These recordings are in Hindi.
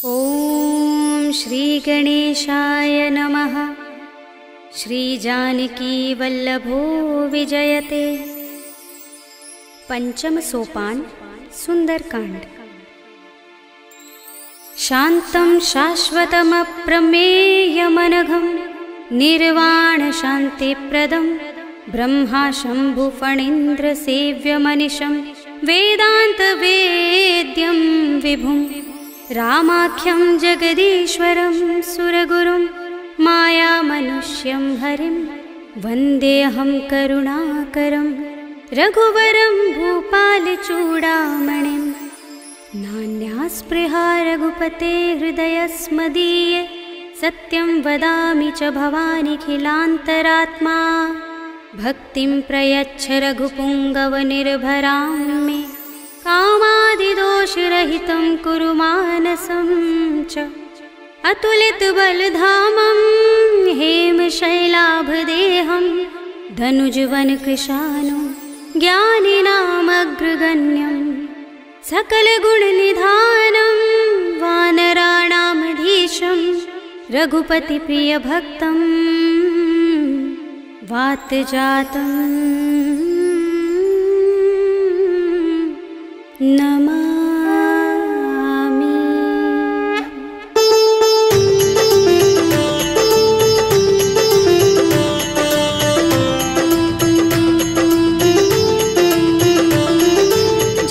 ॐ श्री गणेशाय नमः। श्री जानकी वल्लभो विजयते। पंचम सोपान सुंदरकांड। शांतं शाश्वतमप्रमेयमनघं निर्वाण शान्तिप्रदं ब्रह्मा शंभु फणीन्द्र सेव्यमनिशं वेदांत वेद्यं विभुं रामाख्यं जगदीश्वरं सुरगुरुं मायामनुष्यं हरिं वन्देऽहं करुणाकरं रघुवरं भूपालचूडामणिं। नान्यास्पृहा रघुपते हृदयस्मदीये सत्यं वदामि च भवानिखिलान्तरात्मा। भक्तिं प्रयच्छ रघुपुङ्गवनिर्भरां मे कामादिदोषरहितं कुरु मानसं च। अतुलितबलधामं हेमशैलाभदेहं धनुजवनकृशानुं ज्ञानिनामग्रगण्यं सकलगुणनिधानं वानराणामधीशं रघुपतिप्रियभक्तं वातजातं नमामि।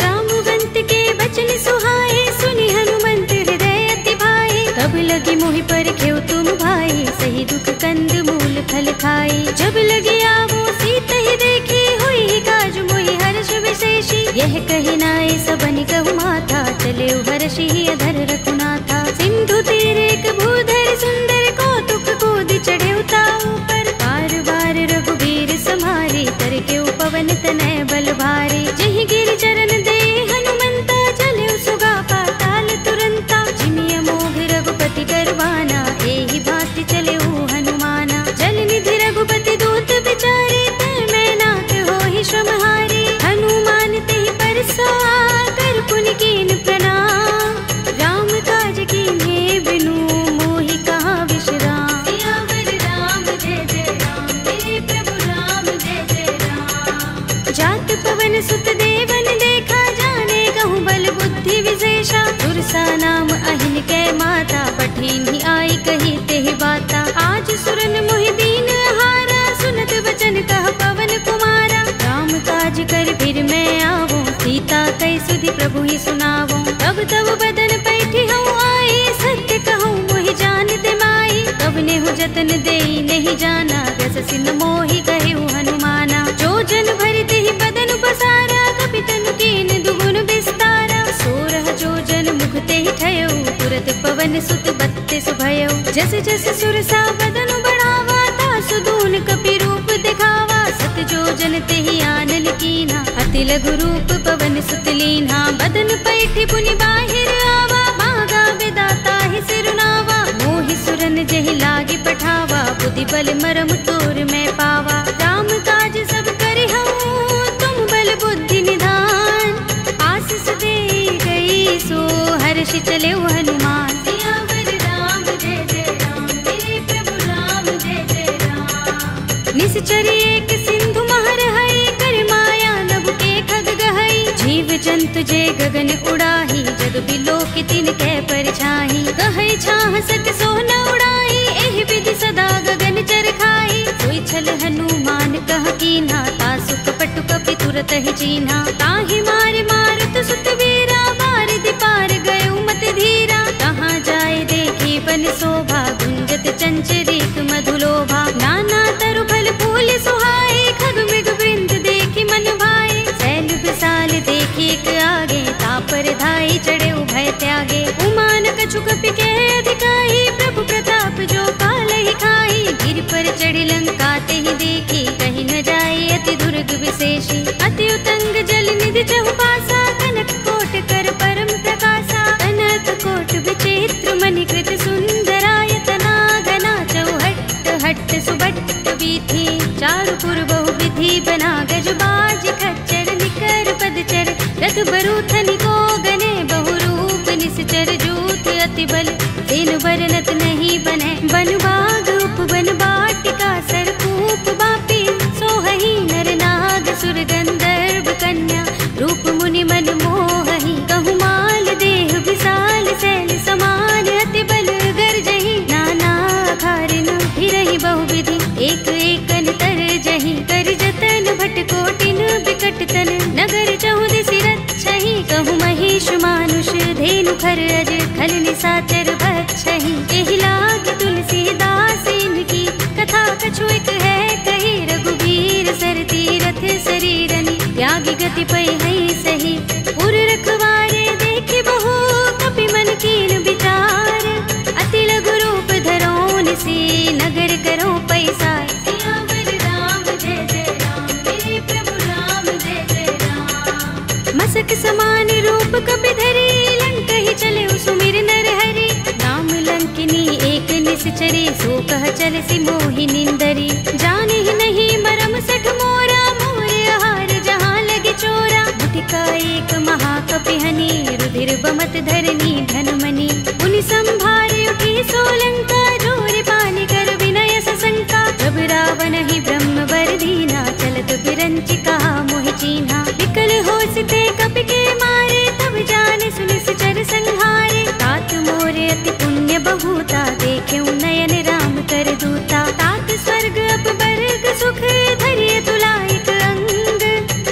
जामुवंत के बचन सुहाए सुनि हनुमंत हृदय अति भाए। तब लगी मोहि पर खेव तुम भाई सही दुख कंद मूल फल खाई। जब लगी आवो सीता ही देखी हुई काज मोहि हर्ष विशेषी। यह कही नाय सबनि कहु माथा चले हर्षि अधर रघुनाथा। सिंधु तीर एक भूधर सुंदर कौतुक कूद चढ़े उताऊ पर। बार बार रघुबीर समारे तर के पवन तनय बल भारी। जहि गिर चरण दे हनुमंता चले सुगा पाताल तुरंता। जिमिय मोघ रघुपति करवाना एहि भांति चले हनुमाना। जल निधि रघुपति दूत बिचारे तय मैं नाथ होहि श्रमहारी। हनुमान तेहि परसा कर पुनि कीन प्रणाम। राम काज कीन्हे बिनु मोहि कहाँ विश्राम। सियावर राम जय जय राम मेरे प्रभु राम जय जय राम। जात पवन सुत देवन देखा जाने कहूँ बल बुद्धि विशेषा। सुरसा नाम अहिन कै माता पठिन्हि आई कही तेहि बाता। आज सुरन मोहि दीन हारा सुनत बचन कह पवन कुमारा। राम काज कर फिर मैं आवो सीता कई सुधि प्रभु ही सुनावो। तब तब बदन पैठी हूँ आई सत्य कहूँ मोहि जान दे माई। तब नेहु जतन देई नहीं जाना रस सिन मोहि कहु हनुमाना। जो जन भरि तेहि बदन पसारा कपितनु कीन दुगुन विस्तारा। सोरह जो जन मुख तेहि ठयउ तुरत पवन सुत बत्तीस भयउ। जस जस सुरसा बदन बढ़ावा तासु दून कपि रूप दिखावा। सत जो जन तेहि आनन कीन्हा अति लघु रूप पवन सुत लीन्हा। बदन पैठी पुनि बाहिर आवा मागा विदाता ही सिरुनावा। मोहि सुरन जहि लागे पठावा बुद्धि बल मरम तोर मैं पावा। राम काज सब करि हूँ तुम बल बुद्धि निधान। आशीष दे गई सो हर्षि चले हनुमान। सियावर राम जय जय राम मेरे प्रभु राम जय जय राम। निश्चर एक सिंधु महर हई कर माया नभ के खग गहई। जीव जंतु जे गगन उड़ाही जग बिलो के तिन कै परछाही। कहै छाह सक सो न उड़ाई एहि विधि सदा गगन चर खाई। सोई छल हनुमान कह कीन्हा तासु कपट कपि तुरत ही चीन्हा। ताहि मारे मारुत सुत वीरा बारिधि पार गयो मत धीरा। कहाँ जाए देखी बन शोभा गुंजत चंचरीक मधुलोभा। नाना तरु फल फूल सुहाए खग मृग वृंद देखी मन भाए। शैल विशाल देखी एक आगे तापर धाई चढ़े भय त्यागे। उमान कछु कपि के अधिकाई प्रभु प्रताप जो काल ही खाई। गिर पर चढ़ी लंका तेहि देखी कहीं न जाए अति दुर्ग विशेषी। अति उतंग जल निधि चहुपासा कनक कोट कर परम प्रकाशा। कनक कोट विचित्र मणिकृत सुंदरायतना घना चौहट्ट हट्ट सुबट्ट बीथी। चारु पुर बहु विधि बना गज बाज खच्चर निकर पदचर। रथ बरूथनि को गने बहु रूप निश्चर जूथ अति अति बल तेन बरनत नहीं बने। बन बाग उपवन बाटिका सरकूप बापी सोहही नर नाग सुर गंधर्व कन्या रूप मुनि मन मोहही। कहु माल देह विशाल शैल समान अति बल गर्जही। नाना खारिन फिरहि बहुविधि एक एकन तर जही। कर जतन भट कोटिन बिकट तन नगर चहुदिस रक्षहि। कहु महिष मानुष धेनु खर अज खल निशाचर बक्षहि। एहि लाग तुलसीदास इनकी कथा कछु एक है कही। रघुबीर सर तीरथ शरीरनि त्यागी गति पै है सही। उर रखवारे देखे बहु कपि मन कीन विचार। अति लघु रूप धरो निसी नगर करो पैसार। सियावर राम जय जय राम मेरे प्रभु राम जय जय राम। मसक समान रूप कपि धरे लंक ही चले सुमिर नर हरि। राम लंकिनी एक निश्चरी सो कह चल सी मोहि निंदरी। जाने ही नहीं मरम सठ मोरा मोर आहार जहाँ लगे चोरा। मुटिका एक महाकपिहनी रुधिर बमत धरनी धनमणि। उनि संभारे उठी सोलंका जोर पानी कर विनय सशंका। जब रावण ही ब्रह्म वर दीना चलत बिरंचि कहा मोहि चीन्हा। विकल होसिते कपि के मारे तब जाने सुनिस चर संहारे। तात मोरे अति पुण्य बहुता देखे नयन राम कर दूता। तात स्वर्ग अपवर्ग सुख धरिय तुलायक अंग।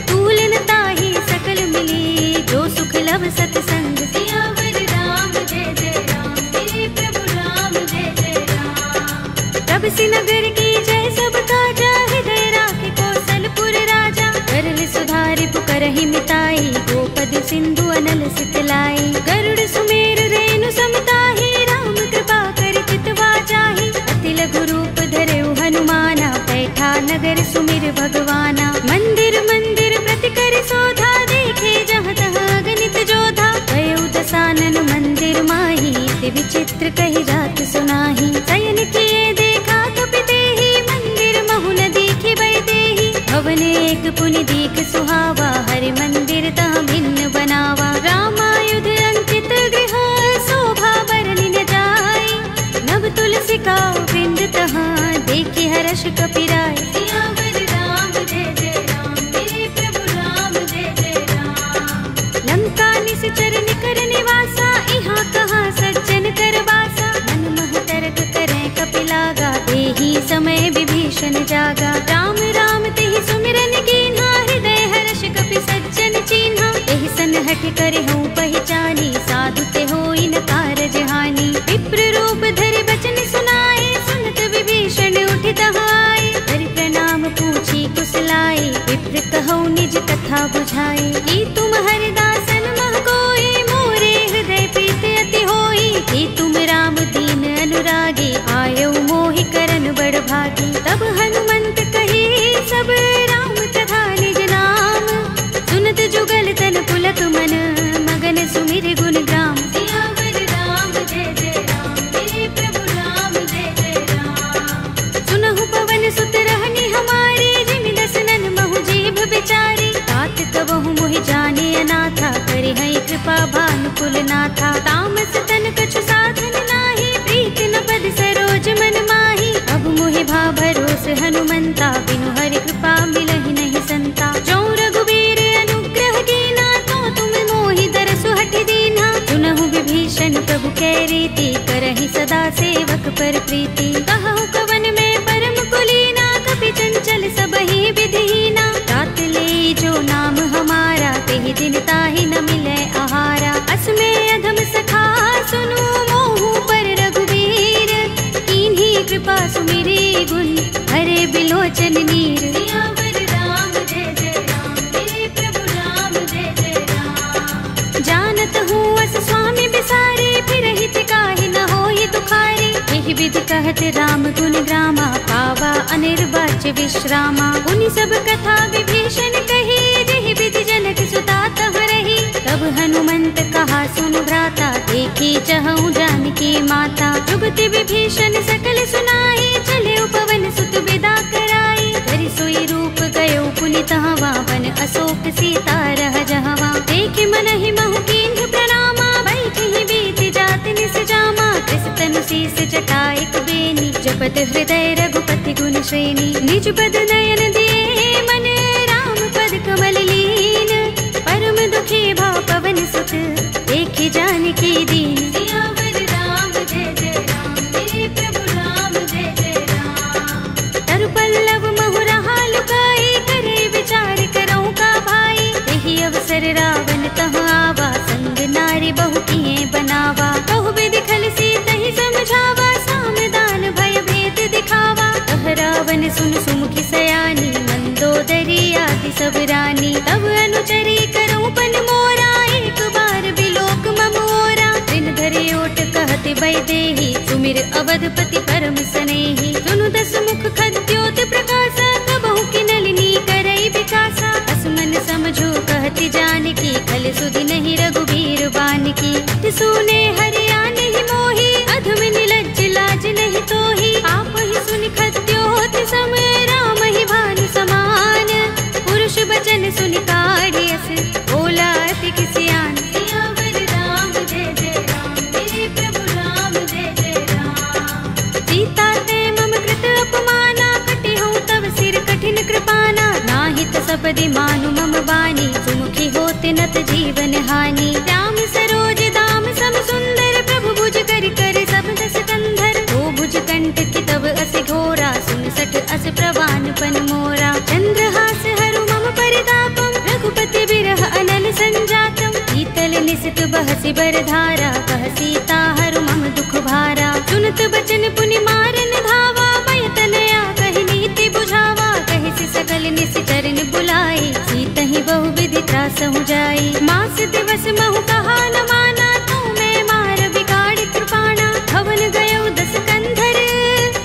तूलन ताहि सकल मिली जो सुख लभ सतसंग। सियावर राम जय जय राम मेरे प्रभु राम जय जय राम। तब से नगर की जय सब काजा हृदय राखे कौशलपुर राजा। करल सुधारि पुकरहि मिताई गोपद सिंधु अनल सितलाई। गरुड़ सुमेर रेणु समताहि राम कृपा कर चितवा जाहि। अति लघु रूप धरेउ हनुमाना बैठा नगर सुमिर भगवाना। मंदिर मंदिर प्रति कर शोधा देखे जहाँ तहाँ गणित जोधा। गयउ दसानन मंदिर माही ते विचित्र कही जात सुनाही। शयन किए देखा कपि तेहि मंदिर महु न दीखि बै देहि। भवन एक पुनि दीख सुहावा हरि मंदिर तह भिन्न बनावा। रामायुध अंकित गृह शोभा बरनि न जाई। नव तुलसी का बिंद तहाँ देखि हर्ष कपि राय। सियावर राम जय जय राम मेरे प्रभु राम जय जय राम। लंका निश्चर निकर निवासा इहाँ कहाँ सज्जन कर बासा। मन मह तरक करें कपि लागा तेहि समय विभीषण जागा। राम राम तेहि सुमिरन कीन्हा हृदय हर्ष कपि सज्जन चीन्हा। एहि सन हठ करे हूँ पहचानी साधु ते होई न कारज हानि। विप्र रूप धरि बचन सुनाए सुनत विभीषण उठ तहाए। हरि प्रणाम पूछी कुशलाए विप्र कहौ निज कथा बुझाए। कि तुम हरिदासन मह कोई मोरे हृदय प्रीत अति होई। कि तुम राम दीन अनुरागी आयौ मोहि करन बड़ भागी। तब हनुमंत कही सब राम तथा निज नाम। सुनत जुगल तन पुलक मन मगन सुमिर गुण ग्राम। सियावर राम जय जय राम मेरे प्रभु राम जय जय राम। सुनहु पवन सुत रहनी हमारे जिमि दसनन महु जीभ बिचारी। तात कबहु मोहि जाने अनाथा करि है कृपा भानुकुल नाथा। तामस तन कछु साधन नाही प्रीत न पद सरोज मन माही। अब मोहि भा भरोस हनुमंता बिनु हरि कृपा मिलहि नहीं संता। जो रघुबीर अनुग्रह कीना तो तुम मोहि दरसु हठ दीन्हा। सुनहु विभीषण प्रभु कै रीति करहि सदा सेवक पर प्रीति। कहु कवन में परम कुलीना कपि चंचल सबहि विधिहीना। तात ले जो नाम हमारा तेहि दिन ताहि न मिलै आहारा। अस्मे अधम सखा सुनु मोहु पर रघुबीर। कीन्ही कृपा सुमिरी गुण हरे बिलोचन नीर। सियावर राम जय जय राम मेरे प्रभु राम जय जय राम। जानत हूँ अस स्वामी बिसारे फिर हित काहि न होहि दुखारे। एहि विधि कहत राम गुण ग्रामा पावा अनिर्वाच्य विश्रामा। उनि सब कथा विभीषण कही जेहि विधि जनक सुता तह रही। तब हनुमंत कहा सुन भ्राता देखी चहु जानकी माता। जुगति विभीषण सकल सुनाई चले पवन सुत विदा कराई। धरि सोई रूप गयो पुनि तहवा वन अशोक सीता रह जहवा। देख मन ही महु कीन्ह प्रणामा बैठहि बीत जात निस जा। सुनत हृदय रघुपति गुण श्रेणी। निज पद नयन दिए मन राम पद कमल लीन। परम दुखी भाव पवन सुत देखि जानकी दीन। सियावर राम जय जय राम, मेरे प्रभु राम जय जय राम। तरु पल्लव महु रहा लुकाई, करे विचार करऊं का भाई। यही अवसर रावण तह आवा, संग नारी बहु किए बनावा। बहु विधि खल सीतहि समझावा, सामदान भय भेद दिखावा। तह रावण सुन सुमुखी सयानी, मंदोदरी आदि सब रानी। तब अनुचरी करऊं पन मोरा, एक बार बिलोक मम ओरा। दिन धरे ओट कहत वैदेही, सुमिर अवधपति परम सनेही। सुनु दस मुख खद्योत प्रकाशा, कबहु की नलिनी करई विकासा। असमन समझो कहति जानकी, खल सुधि नहीं रघुबीर बानकी। सुने हरिया नहीं मोही, अधम निलज्ज लाज नहीं तोही। आप ही सुनि खद्योत सम, राम ही भानु समान। पुरुष बचन सुनि काढ़ियस, बोला अति किसियान। सियावर राम जय जय राम, मेरे प्रभु राम जय जय राम। सीता ते मम कृत अपमाना, कटि हूँ तब सिर कठिन कृपाना। नाहित सपदि मानु मम बानी, सुमुखी होते नत जीवन हानि। राम सरोज दाम सम सुंदर, प्रभु भुज कर कर सब दस कंधर। ओ भुज कंठ की तब अस घोरा, सुन सठ अस प्रवान पन मोरा। चंद्रहास हरु मम परितापम, रघुपति बिरह अनल संजातम। शीतल निसित बहसि बरधारा, कह सीता हरु मम दुख भारा। सुनत बचन पुनि मारन धावा, मय तनया कहि नीति बुझावा। कहि सकल निश्चरण बुलाई, सीतहि बहु विधि त्रासहु जाई। मास दिवस महु कहा न माना, तू मैं मार बिगाड़ कृपाणा। भवन गयो दस कंधर,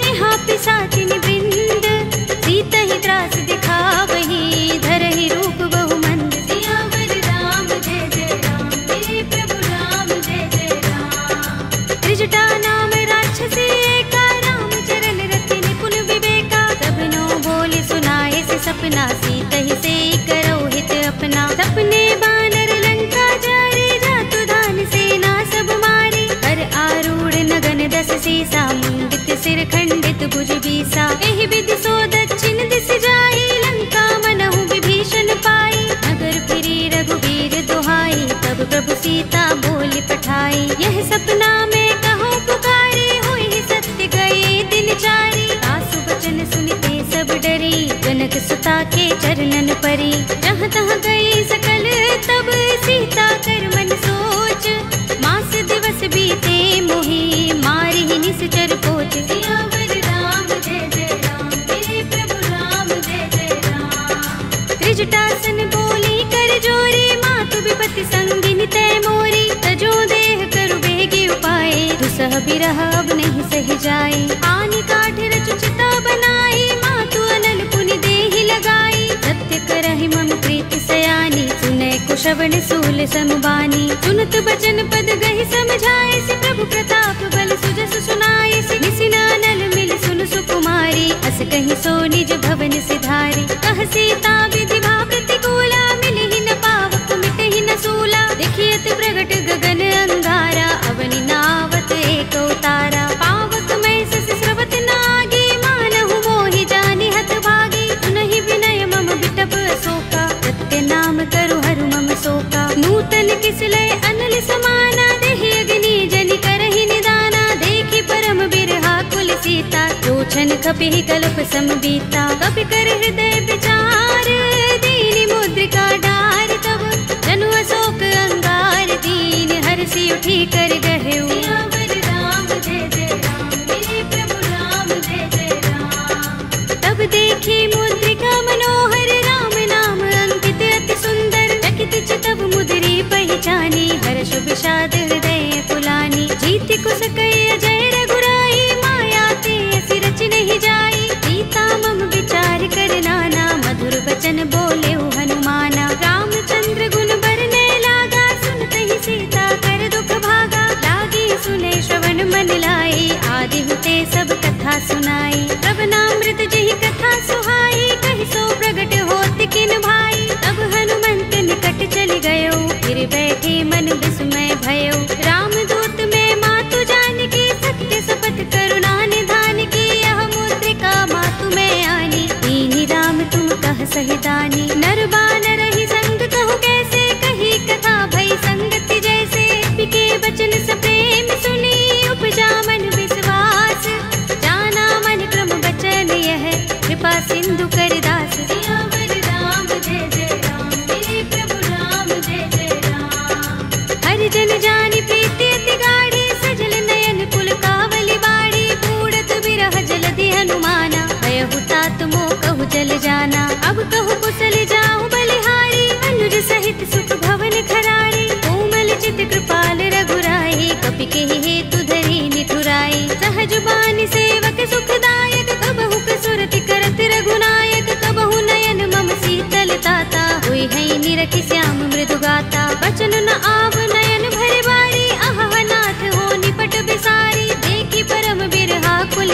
यहाँ पिशाचिन वृंद। सीतहि त्रास दिखावही, धरहि रूप बहु मंद। सियावर राम जय जय राम, मेरे प्रभु राम जय जय राम। त्रिजटा नाम राक्षसी एका, राम चरण रति निपुण विवेका। सबनो बोले सुनाए से सपना, सीतहि से करो हित अपना। सपने बानर लंका जारे, जातु धान सेना सब मारे। कर आरूढ़ नगन दस सीसा, मुंडित सिर खंडित भुज बीसा। एहि विधि सो दक्षिण दिस जाई, लंका मनहु विभीषण पाई। नगर फिरी रघुबीर दुहाई, तब प्रभु सीता बोली पठाई। यह सपना में कहो पुकारी, हुई सत्य गए दिन चारी। आसु बचन सुनते सब डरी, जनक सुता के चरणन परी। जहाँ तहाँ गई सकल तब, सीता कर मन सोच। मास दिवस बीते मोही, मारी ही निश्चर पोच। सियावर राम जय जय राम, मेरे प्रभु राम जय जय राम। त्रिजटासन बोली कर जोरी, मातु विपति संगिनी तय मोरी। तजो देह करु बेगी उपाय, दुसह बिरह अब नहीं सह जाए। आनि काठ रचु चिता बनाई, मातु अनल पुनि देहि लगाई। सत्य करहि मम प्रीति सयानी, सुनै कुशवन सूल समबानी। सुनत बचन पद गहि समझाए, से प्रभु प्रताप बल सुजस सुनाए। निसिनानल मिल सुन सुकुमारी, अस कहि सो निज भवन सिधारी। कह सीता विधि भा प्रतिकूला, मिलहि न पावक मिटहि न सूला। देखियत प्रगट गगन अंगारा, अवनि नावत एक उतारा। पावक मैं सस स्रवत नागी, मानहु मोहि जानि हत भागी। सुनहि विनय मम बिटप अशोका, सत्य नाम करु हरु मम शोका। नूतन किसलय अनल समाना, देहि अग्नि जनि करहि निदाना। देखि परम बिरहा कुल सीता, रोचन कपिहि कल्प सम बीता। कपि कर हृदय विचार, दीनि मुद्रिका डार। तब जनु अशोक अंगार, दीन हर्षि उठी कर गहेउ। सियावर राम जय जय राम, मेरे प्रभु राम जय जय राम। तब देखी मुद्रिका मनोहर, राम नाम अंकित अति सुंदर। चकित चितव मुद्री पहचानी, हर्ष विषाद हृदय कुलानी। जीति कुस कई अजय रघुराई, माया ते असि रच नहीं जाई। सीता मम विचार कर नाना, मधुर वचन बोले हनुमाना। रामचंद्र गुण बरने लागा, सुनतहि सीता कर दुख भागा। लागी सुने श्रवण मन लाई, आदि हुते सब कथा सुनाई। श्रवणामृत जहि कथा सुहाई, कहि सो प्रगट होत किन भाई। तब हनुमंत निकट चल गयो, फिर बैठे मन विस्मय भयो। रामदूत में मातु जानकी, सत्य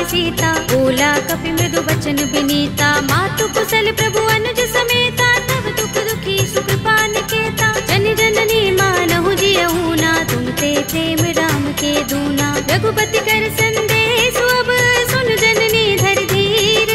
सीता, बोला कपि मृदु वचन विनीता। मातु कुशल प्रभु अनुज समेता, तब दुख दुखी सुख पान केता। जन जननी मानहु जियहु ना, तुम ते प्रेम राम के दूना। रघुपति कर संदेश अब सुन जननी धर धीर,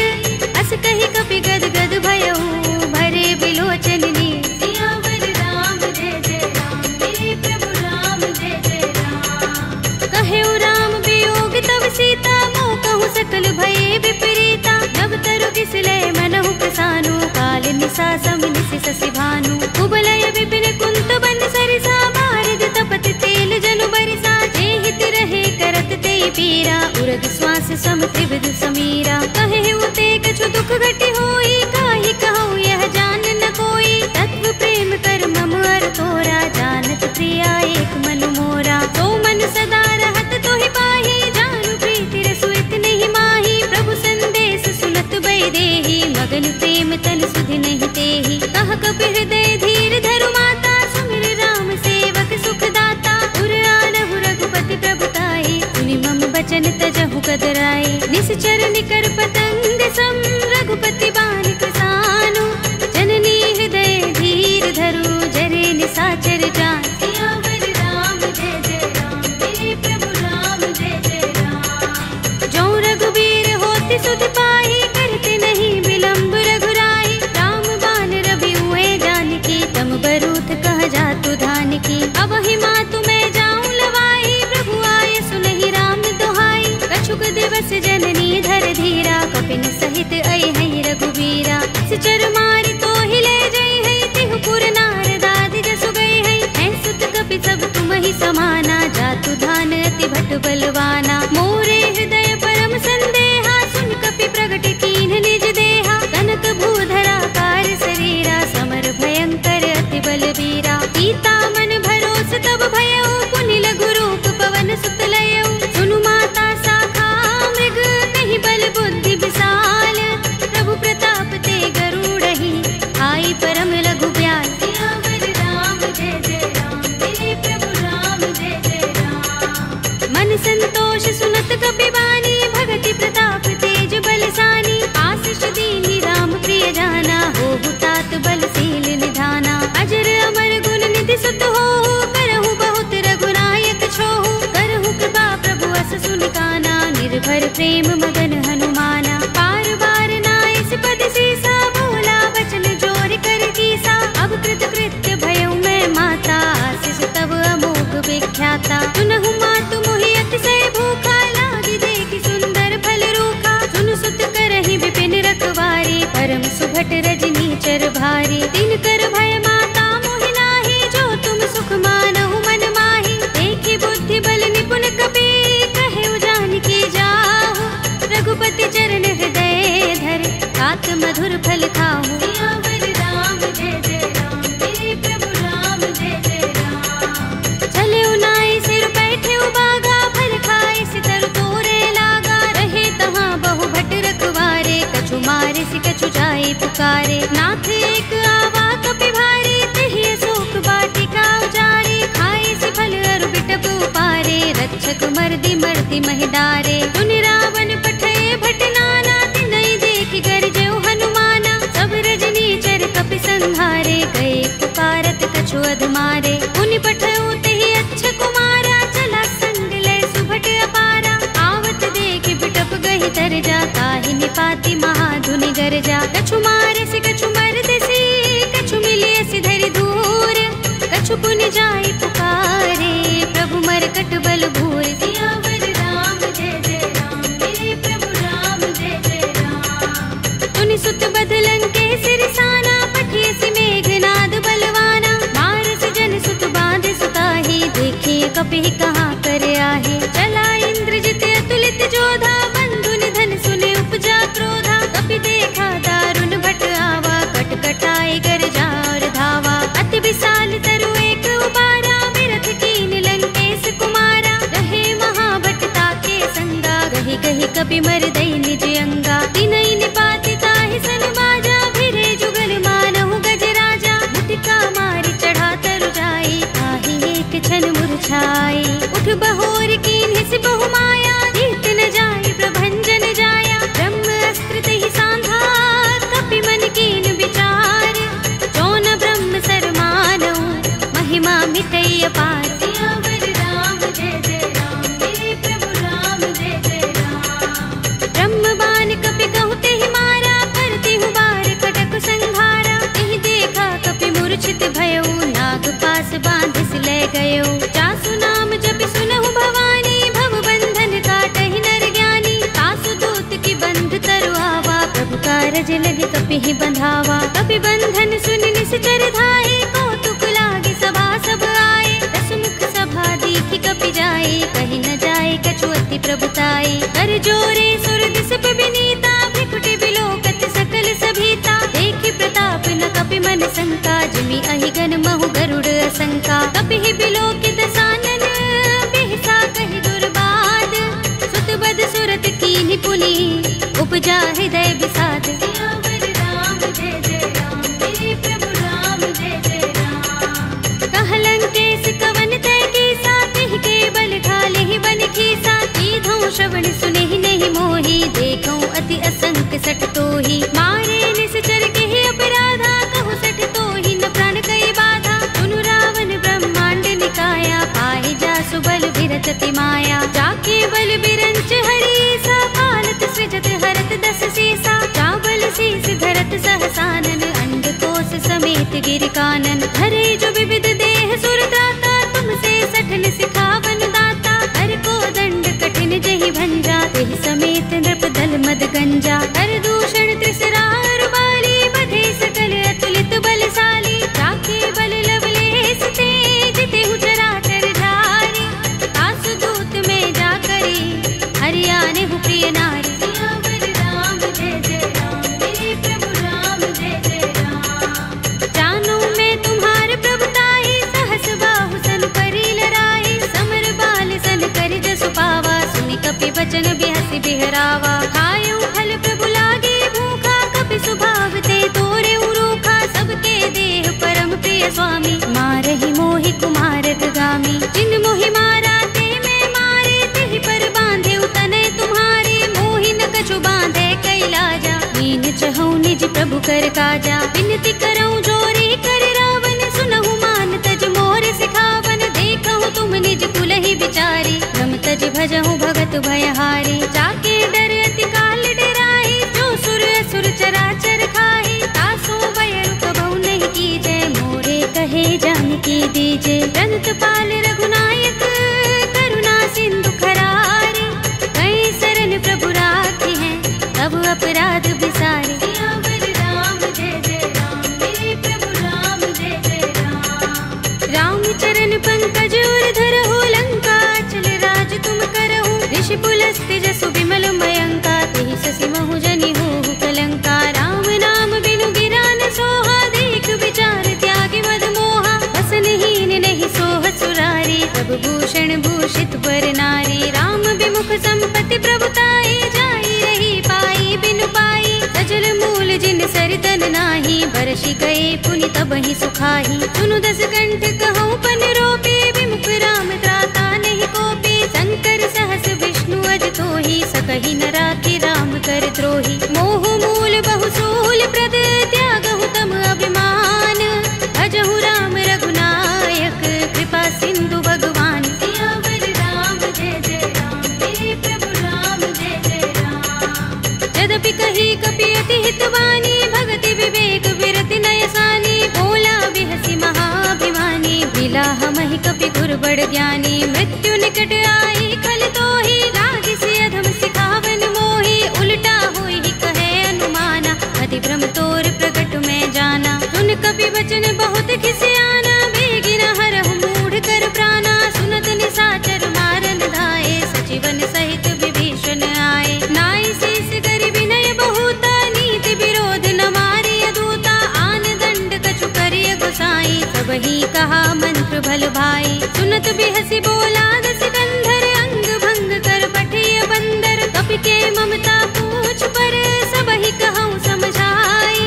अस कहि कपि गद गद भयहु भरे बिलोचन नीर। सियावर राम जय जय राम, मेरे प्रभु राम जय जय राम। कहेउ राम वियोग तब सीता, मोह कहूँ सकल भये विपरीता। नभ तरु किसलय मनहु प्रसानु, काल निसा सम निसि ससि भानु। कुबलय विपिन कुंत बन सरिसा, बारिद तपत तेल जनु बरिसा। जे हित रहे करत ते पीरा, उरग श्वास सम त्रिविध समीरा। कहेउ ते कछु दुख घटि होई, काहि कहूँ यह जान न कोई। तत्व प्रेम कर मम अर तोरा, जानत प्रिया एक मन मोरा। तो मन सदा रहत तोहि पाहि, जानु प्रीति रसु इतहि माहि। प्रभु संदेश सुनत भय देहि, मगन प्रेम तन सुधि नहीं तेहि। कह कपि हृदय धीर धरु माता, सुमिर राम सेवक सुख दाता। उर आनहु रघुपति प्रभु ताहि, सुनि मम बचन तजहु कदराए। निश्चर निकर पतंग सम, रघुपति बानिक सानु। जननी हृदय धीर धरु, जरे निसाचर जान। सियावर राम जय जय राम, मेरे प्रभु राम जय जय राम। जो रघुबीर होति सुधि पाहि, करते नहीं विलंब रघुराई। राम बान रवि हुए जानकी, तम बरूथ कह जातु धानकी। अब ही मातु मैं जाऊं लवाई, प्रभु आए सुनहि राम दोहाई। कछुक दिवस जननी धर धीरा, कपिन सहित अइ हैं रघुबीरा। सिचर मारि तो हिले जई है, तिहु पुर नारद आदि जसु गए हैं। हैं सुत कपि सब तुम ही समाना, जातु धान अति भट बलवाना। मोरे हृदय परम संदेहा, सुन कपि प्रगट कीन्ह निज देहा। कनक भूधरा कार शरीरा, समर भयंकर अति बलवीरा। सीता मन भरोस तब भयउ, पुनि लघु रूप पवन सुत लयउ। सुनु माता शाखा मृग, नहीं बल बुद्धि विशाल। प्रभु प्रताप ते गरुड़हि, आई परम लघु ब्याल। सियावर राम जय जय राम, मेरे प्रभु राम जय जय राम। मन संतोष सुनत कपि बानी, भगति प्रताप तेज बलसानी। आशीष दीनि राम प्रिय जाना, होहु तात बलशील निधाना। अजर अमर गुण निधि सुत होहु, करहु बहुत रघुनायक छोहु। करहु कृपा प्रभु अस सुनि काना, निर्भर प्रेम मगन हनुमाना। बार बार नाइस पद सीसा, बोला वचन जोर कर कीसा। अब कृत कृत्य भयउ मैं माता, आशीष तब अमोघ विख्याता। सुनहु मातु मोहि अतिशय भूखा, लागी देखि सुंदर फल रूखा। सुनु सुत करहि विपिन रखवारी, परम सुभट रजनी चर भारी। तिन कर भय माता मोहि नाहि, जो तुम सुख मानहु मन माहि। देखि बुद्धि बल निपुण कपि, कहेउ जानकी जाहु। रघुपति चरण हृदय धर, तात मधुर फल खाहु। सियावर राम जय जय राम, मेरे प्रभु राम जय जय राम। चले उनाई सिर बैठे उबागा, फल खाए सितर तोरे लागा। रहे तहाँ बहु भट रखवारे, कछु मारे सि कछु जाए पुकारे। नाथ एक आवा कपि भारी, तिहि अशोक वाटिका उजारी। खाए सि फल अरु बिटप उपारे, रक्षक मर्दि मर्दि महि डारे। सुनि रावण पठय भट नाना, तिनहि देखि गरजेउ हनुमाना। सब रजनी चर कपि संहारे, गए पुकारत कछु अधमारे। पुनि पठउ तेहि अच्छ कुमारा, चला संग लय सुभट अपारा। आवत देखि बिटप गहि तर जा, काहि निपाति महाधुनि गरजा। कछु मारे सि कछु मरदेसि, कछु मिलिय सि धरि धूर। कछु पुनि जाई पुकारे, प्रभु मरकट बल भूर। सियावर राम जय जय राम, मेरे प्रभु राम जय जय राम। तुनि सुत बध लंकेश रिसाना, पठिय सि मेघनाद बलवाना। मारस जन सुत बांध सुताहि, देखिए कपि कहाँ कर आहे। चला इंद्रजित अतुलित जोधा, बंधु निधन सुने उपजा क्रोधा। कपि देखा दारुण भट आवा, कट कटाए गरजा और धावा। अति विशाल तरु एक उबारा, बिरथ कीन लंकेश कुमारा। रहे महाभट ताके संगा, गहि गहि कपि मर दई निज अंगा। तिनहि निपाति ताहि सन बाजा, भिरे जुगल मानहु गज राजा। मुटिका मारि चढ़ा तरु जाई, ताहि एक छन मुरझाई। उठ बहोर कीन्हि सि बहु माया, जीत न जाई प्रभंजन लाज लगे कपि ही बंधावा। कपि बंधन सुन निश्चर धाये, कौतुक लागे सभा सब आए। दस मुख सभा दीखि कपि जाए, कही न जाए कछु अति प्रभुताई। कर जोरे सुर दिस विनीता, भ्रिकुटि बिलोकत सकल सभीता। देखि प्रताप न कपि मन शंका, जिमि अहिगन महु गरुड़ असंका। कपि ही बिलोकित सानन, बिहसा कहि दुर्बाद। सुत बद सुरत कीन्हि पुनि, उपजा हृदय विषाद। सियावर राम जय जय राम, मेरे प्रभु राम जय जय राम। कह लंकेश कवन तय कीसा, तिहि के बल घाले ही बन खीसा। कीधौ श्रवण सुनेहि नहीं मोहि, देखौ अति असंक सठ तोहि। मारे निश्चर केहि अपराधा, कहु सठ तोहि न प्राण कई बाधा। सुनु रावण ब्रह्मांड निकाया, पाहि जासु बल बिरत अति माया। जाके बल बिरंच हरीसा, पालत सृजत हरत दस सीसा। चावल शीस धरत सहसानन, अंडकोश समेत गिर कानन। धरे जो विविध देह सुर त्राता, तुमसे सठन सिखावन दाता। हर को दंड कठिन जहि भंजा, तेहि समेत नृप दल मद गंजा। कर दूषण त्रिसरा बाली, बधे सकल अतुलित बलशाली। जाके बल लवलेश तेज, तेहु चराचर झारी। आसु दूत में जा करी, हरियाणे हु प्रिय नारी। सियावर राम जय जय राम, मेरे प्रभु राम जय जय राम। जानो मैं तुम्हार प्रभुताई, सहस बाहु सन करी लड़ाई। समर बाल सन कर जसु पावा, सुनि कपि बचन बिहसि बिहरावा। खायउ फल प्रभु लागे भूखा, कपि स्वभाव ते तोरे उरूखा। सबके देह परम प्रिय स्वामी, मारहि मोहि कुमारक गामी। जिन मोहि मारा ते मैं मारे, तिहि पर बांधे तनय तुम्हारे। मोहि न कछु बांधे कैलाजा, मीन चहु निज प्रभु कर काजा। विनती करऊं जोरे कर रावण, सुनहु मान तज मोर सिखावन। देखहु तुम निज कुल ही विचारी, रम तज भजहु भगत भयहारी। जाके डर अति काल डराई, जो सुर असुर चराचर खाई। तासो बयरु कबहु नहीं कीजे, मोरे कहे जानकी दीजे। जंत पाल रघुनायक, करुणा सिंधु खरारे। कई शरण प्रभु राखी हैं, तब अपराध बिसारे। सियावर राम जय जय राम, मेरे प्रभु राम जय जय राम। राम चरण पंकज उर धरहु, लंका चल राज तुम करहु। ऋषि पुलस्त्य जसु विमल मयंका, तेहि शशि महु जनि होहु कलंका। राम नाम बिनु गिरा न सोहा, देख विचार त्यागी मद मोहा। वसनहीन नहीं सोह सुरारी, तब भूषण भूषित वर नारी। राम विमुख संपत्ति प्रभुताई, जाई रही पाई बिनु पाई। सजल मूल जिन सरितन नाही, बरषि गए पुनि तबहि सुखाही। सुनु दस कंठ कहऊँ पन रोपे, विमुख राम त्राता नहीं कोपे। शंकर सहस विष्णु अज तोहि, सकहि न राखि राम कर द्रोही। मोह मूल बहु सूल प्रद, त्यागहु तम अभिमान। भजहु राम रघुनायक, कृपा सिंधु भगवान। सियावर राम जय जय राम, मेरे प्रभु राम जय जय राम। यद्यपि कही कपि अति हितवानी, भगति विवेक विरति नय सानी। भोला बिहसि महाभिमानी, बिलाह महि कपि गुर बड़ ज्ञानी। मृत्यु निकट आई खल तोहि, लागी सि अधम सिखावन मोहि। उल्टा होई कहे अनुमाना, अति भ्रम तोर प्रगट में जाना। सुन कपि बचन बहुत खिसियाना, बेगी न हरहु मूढ़ कर प्राणा। सुनत निशाचर मारन धाये, सचिवन सहित विभीषण आए। नाई शीस कर विनय बहुता, नीति विरोध न मारिय दूता। आन दंड कछु करिय गोसाई, सबहि कहा मंत्र भल भाई। सुनत बिहसि बोला दस कंधर, अंग भंग कर पठिय बंदर। कपि के ममता पूछ पर, सबहि कहऊँ समझाई।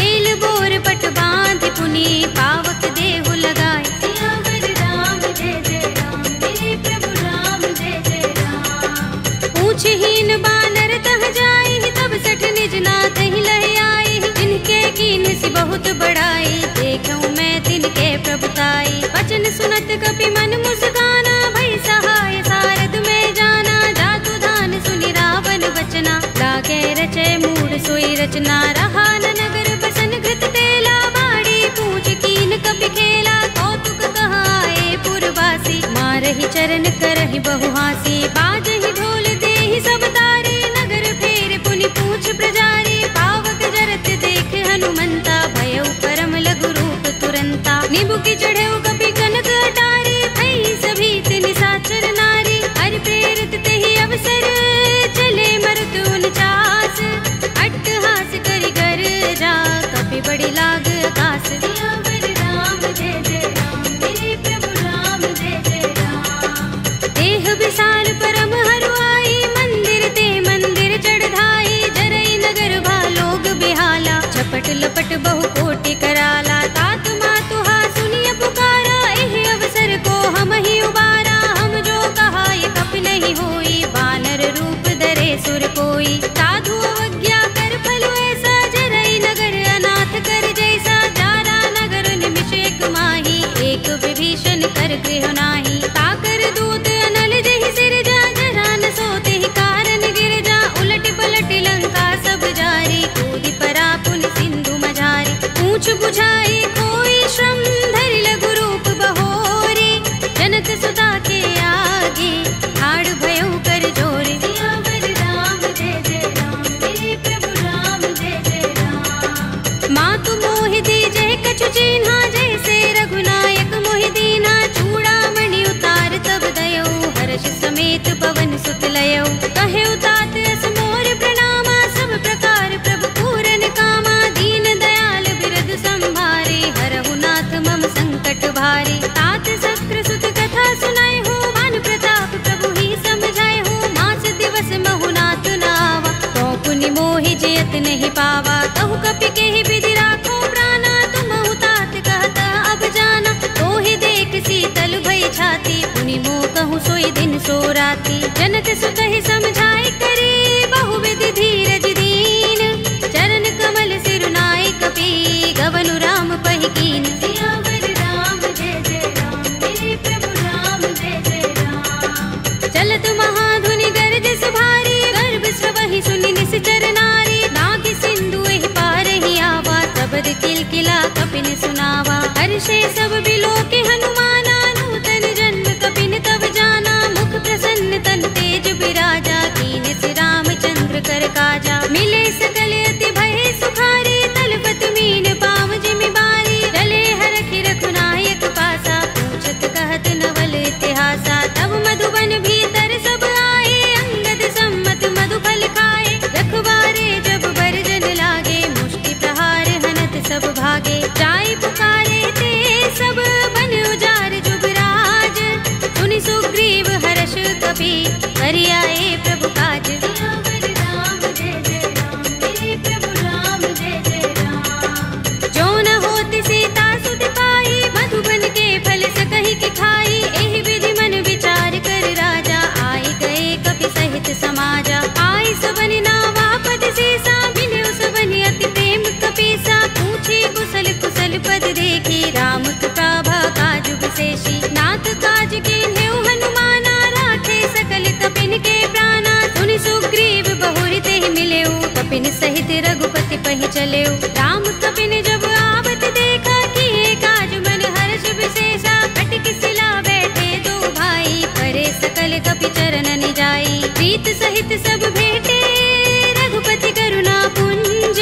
एल बोर पट बांधि पुनि, पावक देहु लगाई। सियावर राम जय जय राम, मेरे प्रभु राम जय जय राम। पूछहीन बानर तह जाई, तब सठ निज नाथ ही लह आई। जिनके कीन सि बहुत बड़ाई, देखऊँ मैं तिनके प्रभुताई। वचन सुनत कपि मन मुस्काना, भई सहाय सारद में जाना। जातु धान सुनि रावण वचना, लागे रचय मूढ़ सोई रचना। रहा न नगर बसन घृत तेला, बाड़ी पूछ कीन कपि खेला। कौतुक कहाए पुरवासी, मारहि चरण करहि बहु हासी। बाजहि ढोल देहि सब तारे, नगर फेर पुनि पूछ प्रजारी। पावक जर की चढ़े कपि कनक अटारी, भई सभी तिन साचर नारी। हरि प्रेरित तेहि अवसर, चले मरुत 49, अट्टहास करि गर्जा, कपि बड़ी लाग आकाश। सियावर राम जय जय राम, मेरे प्रभु राम जय जय राम। देह विशाल परम हरुआई, मंदिर ते मंदिर चढ़ाई। जरई नगर भालोग बिहाला, झपट लपट बहु कोटि कराला। तात मातुहा सुनिय पुकारा, एहि अवसर को हम ही उबारा। हम जो कहा ये कपि नहीं होई, वानर रूप धरे सुर कोई। साधु अवज्ञा कर फल ऐसा, जरई नगर अनाथ कर जैसा। जारा नगर निमिष एक माही, एक विभीषण कर गृह नाही। ताकर दूत अनल जहि सिरजा, जरा न सोते ही कारण गिर जा। उलट पलट लंका सब जारी, कूदि परा पुनि सिंधु मझारी। पूछ बुझाई कोई श्रम, धरि लघु रूप बहोरी। जनक सुता के आगे, ठाड़ भयउ कर जोरे। सियावर राम जय जय राम, मेरे प्रभु राम जय जय राम। मातु मोहि दीजहि कछु चिन्हा, जैसे रघुनायक मोहि दीन्हा। चूड़ामणि उतार तब दयौ, हर्ष समेत पवन सुत लयौ। कहे उतात अस मोर प्रणामा, सब प्रकार प्रभु पूरन कामा। दीन दयाल बिरद संभारे, हरहु नाथ मम संकट भारे। तात शस्त्र सुत कथा सुनाए हो, मान प्रताप प्रभु ही समझाए हो। मास दिवस महु नाथ नावा, तो पुनि मोहि जयत नहीं पावा। कहु कपि केहि विधि राखो प्राणा, तुमहु तात कहता अब जाना। तोहि देख शीतल भई छाती, पुनि मोह कहूँ सोई दिन सो राती। जनक सुतहि समझाई करे, बहु विधि धीरज दीन। चरण कमल सिरुनाई कपि, गवनु राम पहि कीन। सियावर राम जय जय राम, मेरे प्रभु राम जय जय राम। चलत महाधुनि गरज सुभारी, गर्भ स्रवहि सुनि निश्चर नारी। नाग सिंधु एहि पार ही आवा, सबद किलकिला कपिन सुनावा। हर्षे सब बिलोके हनुमाना, नूतन जन्म कपिन तब जाना। मुख प्रसन्न तन तेज बिराजा, कीन सि रामचंद्र कर काजा। मिले सकल अति भय सुखारी, तलपत मीन पाव जिमि बारी। चले हरखि रघुनायक पासा, पूछत कहत नवल इतिहासा। तब मधुबन भीतर सब आए, अंगद सम्मत मधुफल खाए। रखवारे जब बरजन लागे, मुष्टि प्रहार हनत सब भागे। जाय पुकारे ते सब, बन उजार जुबराज। सुनि सुग्रीव हर्ष कपि, करि आए प्रभु काज। सियावर राम जय जय राम, मेरे प्रभु राम जय जय राम। जो न होति सीता सुत पाई, मधुबन के फल सकहि के खाई। एहि विधि मन विचार कर राजा, आए गए कपि सहित समाजा। आय सबनि नावा पद सीसा, मिले सबनि अति प्रेम कपीसा। पूछे कुशल कुशल पद देखी, राम कृपा काजु विशेषी। नाथ काज कीन्हेउ हनुमाना, राखे सकल कपिन के प्राणा। सुनि सुग्रीव बहुरि तेहि मिलेउ, कपिन सहित रघुपति पहि चलेउ। राम कपिन जब आवत देखा, किए काज मन हर्ष विशेषा। कटि शिला बैठे दो भाई, करे सकल कपि चरण निजाई। प्रीत सहित सब भेटे, रघुपति करुणा पुंज।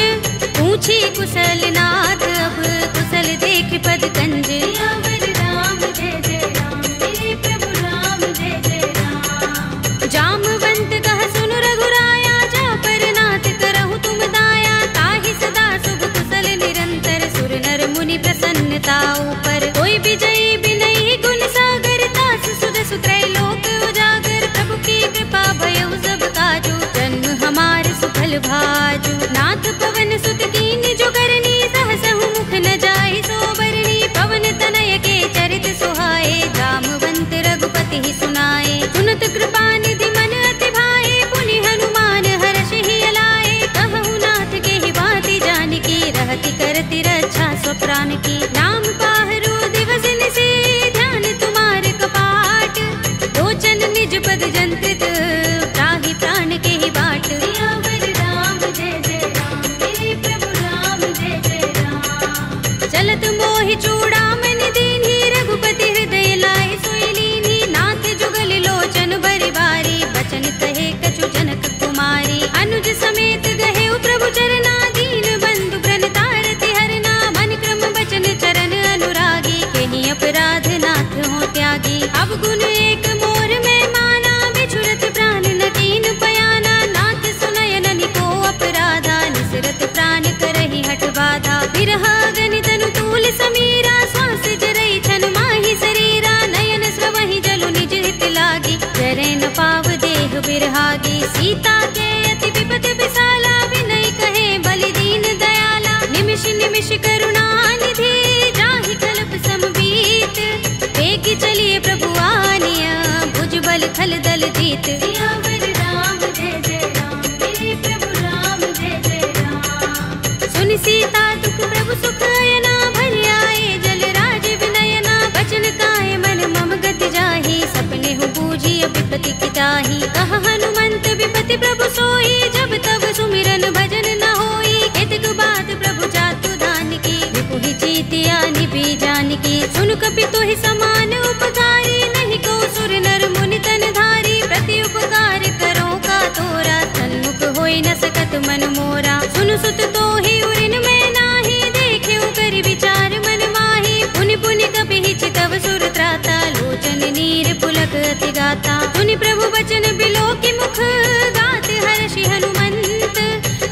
पूछी कुशल नाथ, अब कुशल देख पद कंज। सियावर राम जय जय राम, मेरे प्रभु राम जय जय राम। जामवंत कह सुन रघुराया, जा पर नाथ करहु तुम दाया। ताहि सदा शुभ कुशल निरंतर, सुर नर मुनि प्रसन्नता ऊपर। कोई विजयी बिनहि गुण सागर, तास सुध सुत्रय लोक उजागर। प्रभु की कृपा भयउ सब काजू, जन्म हमार सुफल भाजू। नाथ पवन सुत कीन जो करनी, सहसहु मुख न जाहि सोबरनी। पवन तनय के चरित सुहाए, जामवंत रघुपति ही सुनाए। सुनत कृपा निधि मन अति भाए, पुनि हनुमान हर्ष ही अलाए। कहु नाथ के ही बाती जानकी, रहति करति रक्षा स्वप्रान की। नाम पाहरो दिवस निशि, ध्यान तुम्हार कपाट। लोचन निज पद जंत्रित, त्राहि प्राण के ही बाट। सियावर राम जय जय राम, मेरे प्रभु राम जय जय राम। चलत मोहि चूड़ामणि दीन्ही, रघुपति हृदय लाए सोई लीन्ही। नाथ जुगल लोचन बरि बारी, बचन कहे कछु जनक कुमारी। अनुज समेत गहेउ प्रभु चरना, दीन बंधु प्रण तारति हरना। मन क्रम बचन चरण अनुरागी, केहि सुमिरहागी। सीता के अति विपद विशाला, विनय कहे बलि दीन दयाला। निमिष निमिष करुणा निधि, जाहि कल्प समबीत। वेगी चलिए प्रभु आनिया, भुज बल खल दल जीत। सियावर राम जय जय राम, मेरे प्रभु राम जय जय राम। सुनि सीता दुख प्रभु सुख अयना, भरि आए जल राज विनयना। बचन काए मन मम गति जाहि, सपने हो बूझी विपति की ताहि। कहा हनुमंत विपति प्रभु सोई, जब तब सुमिरन भजन न होई। केतक बात प्रभु जातु धान की, विपुहि जीतिया निभि जानकी। सुन कपि तोहि समान उपकारी, नहीं को सुर नर मुनि तन धारी। प्रति उपकार करो का तोरा, सन्मुख होई न सकत मन मोरा। सुन सुत तोहि उरिन में नाही, देखेउ करि विचार मन माही। पुनि पुनि कपि चितव सुर त्राता, लोचन नीर पुलक अति गाता। सुनि प्रभु बचन बिलोकि मुख, गात हर्षि हनुमंत।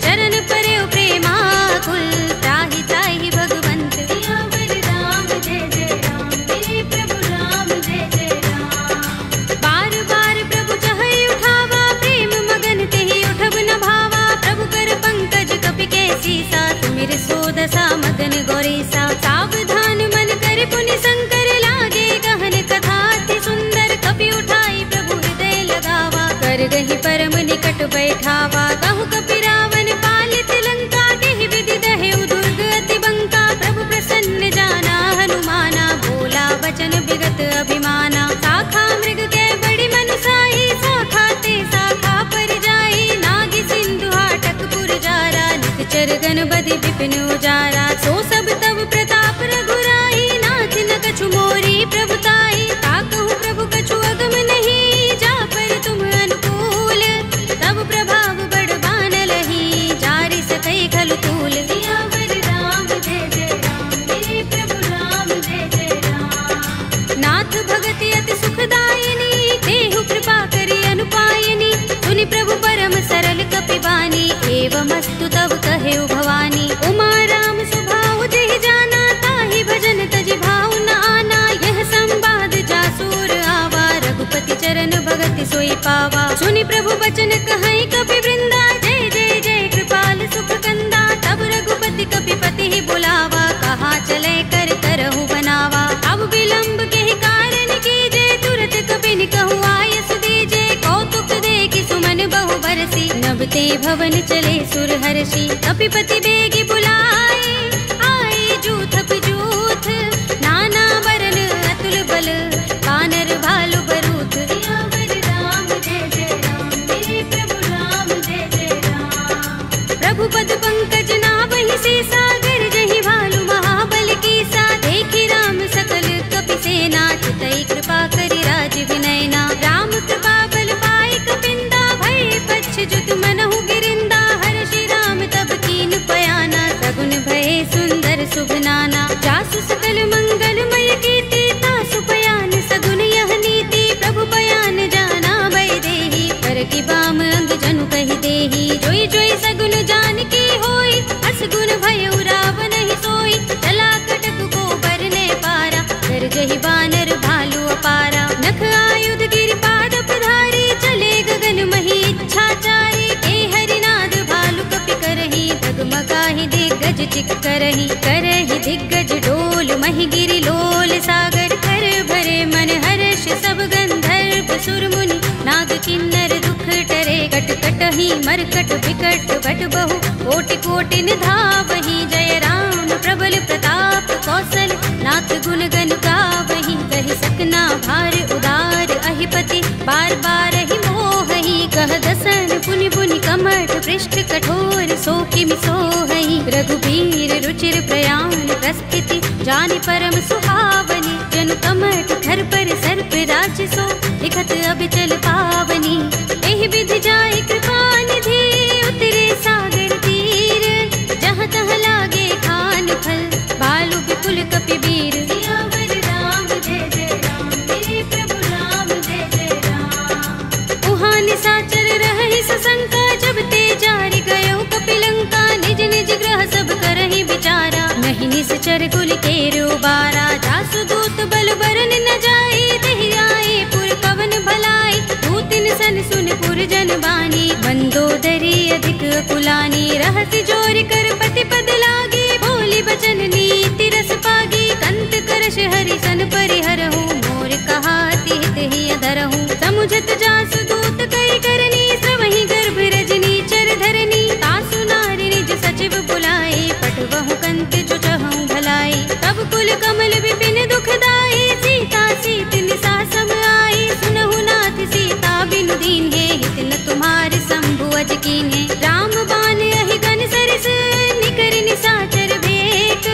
चरण परे प्रेमाकुल, त्राहि त्राहि भगवंत। सियावर राम जय जय राम, मेरे प्रभु राम जय जय राम। बार बार प्रभु चहई उठावा, प्रेम मगन तेहि उठब न भावा। प्रभु कर पंकज कपि के सीसा, सुमिर सोदसा मगन गौरीसा। सावधान मन कर पुनि शंकर, लागे गहन कथा अति सुंदर। कपि उठाई प्रभु हृदय लगावा, कर गहि परम निकट बैठावा। कहु कपि रावण पालित लंका, केहि विधि दहेउ दुर्ग अति बंका। प्रभु प्रसन्न जाना हनुमाना, बोला वचन विगत अभिमाना। शाखा मृग के बड़ी मनुसाही, शाखा ते शाखा पर जाई। नागी सिंधु हाटक पुर जारा, निकचर गण बदि विपिन उजारा। सो सब तब प्रताप रघुराई, नाथ न कछु मोरी प्रभुताई। ताकहु प्रभु कछु अगम नहीं, जा पर तुम अनुकूल। तब प्रभाव बड़ बानलहि, जारि सकई खलु तूल। सियावर राम जय जय राम, मेरे प्रभु राम जय जय राम। नाथ भगति अति सुखदायिनी, देहु कृपा करि अनुपायिनी। सुनि प्रभु परम सरल कपि बानी, एवमस्तु तब कहेउ भवानी। उमा राम स्वभाव जेहि जाना, ताहि भजन तजि भाव न आना। यह संवाद जासुर आवा, रघुपति चरण भगति सोई पावा। सुनि प्रभु बचन कहई कपि वृंदा, जय जय जय कृपाल सुख कंदा। तब रघुपति कपि पति ही बुलावा, कहा चले कर करहु बनावा। अब विलंब केहि कारण कीजे, तुरत कपि कहु आयस दीजे। कौतुक देखि सुमन बहु बरसी, नभ ते भवन चले सुर हर्षि। कपिपति बेगी बुलाए, आए जूथप जूथ। नाना वरन अतुल बल, वानर भालु बरूथ। सियावर राम जय जय राम, मेरे प्रभु राम जय जय राम। प्रभु पद पंकज नावहि सीसा, गरजहि भालु महाबल कीसा। देखि राम सकल कपि सेना, चितई कृपा करि राज विनयना। राम कृपा बल पाई कपिंदा, भय पच्छ जुत मनहु गिरिंदा। हर्षि राम तब कीन पयाना, सगुन भय सुंदर शुभ नाना। जासु सकल मंगलमय कीर्ति, तासु पयान सगुन यह नीति। प्रभु पयान जाना भय देहि, पर की बाम अंग जनु कहि देहि। जोई जोई सगुन जानकी होई, असगुन भयउ रावण ही सोई। चला कटक को बरने पारा, गरजहि बानर भालु अपारा। नख आयुध गिरिपाद प्रधारी, चले गगन मही इच्छाचारी। के हरिनाद भालु कपि करहि, डगमगाहि दिग्गज चिक करहि। करहि दिग्गज डोल महि गिरि लोल सागर। कर भरे मन हर्ष सब गंधर्व सुर मुनि, नाग किन्नर दुख टरे। कट कटहि मरकट विकट बट बहु, कोटि कोटि निधावहि। जय राम प्रबल प्रताप कौशल, नाथ गुण गन गावहि। कहि सकना भार उदार अहिपति, बार बार ही मोहहि। कह दसन पुनि पुनि कमठ, पृष्ठ कठोर सो किमि सोहहि। रघुबीर रुचिर प्रयाण प्रस्थिति, जानि परम सुहावनी। जनु कमठ धर पर सर्प राज सो, लिखत अबिचल पावनी। एहि विधि जाय कृपा निधि, उतरे सागर तीर। जहाँ तहाँ लागे खान फल, भालु विपुल कपि वीर। सियावर राम जय जय राम, मेरे प्रभु राम जय जय राम। उहाँ निशाचर रहहि सशंका, जब ते जारि गयो कपि लंका। निज निज ग्रह सब करहि विचारा, नहीं निश्चर कुल केरु बारा। जासु दूत बल बरन न जाई, तेहि आए पुर कवन भलाई। दूतिन सन सुन पुरजन बानी। मंदोदरी अधिक कुलानी रहस्य जोर कर पति पद लागी। बोली बचन नीति रस पागी कंत करश हरि सन परिहरहु। मोर कहा हित ही अधरहु समुझत जासु दूत कई करनी। श्रवहि गर्भ रजनी चर धरनी तासु नारी निज सचिव बुलाए। पटवहु कंत जो चहु भलाई तब कुल कमल विपिन दुखदाई। सीता सीत निसा सम आई सुनहु नाथ सीता बिनु दीन है। हित न तुम्हार शंभु अज कीन्हे राम बाण अहि गन सरस। निकर निसाचर भेक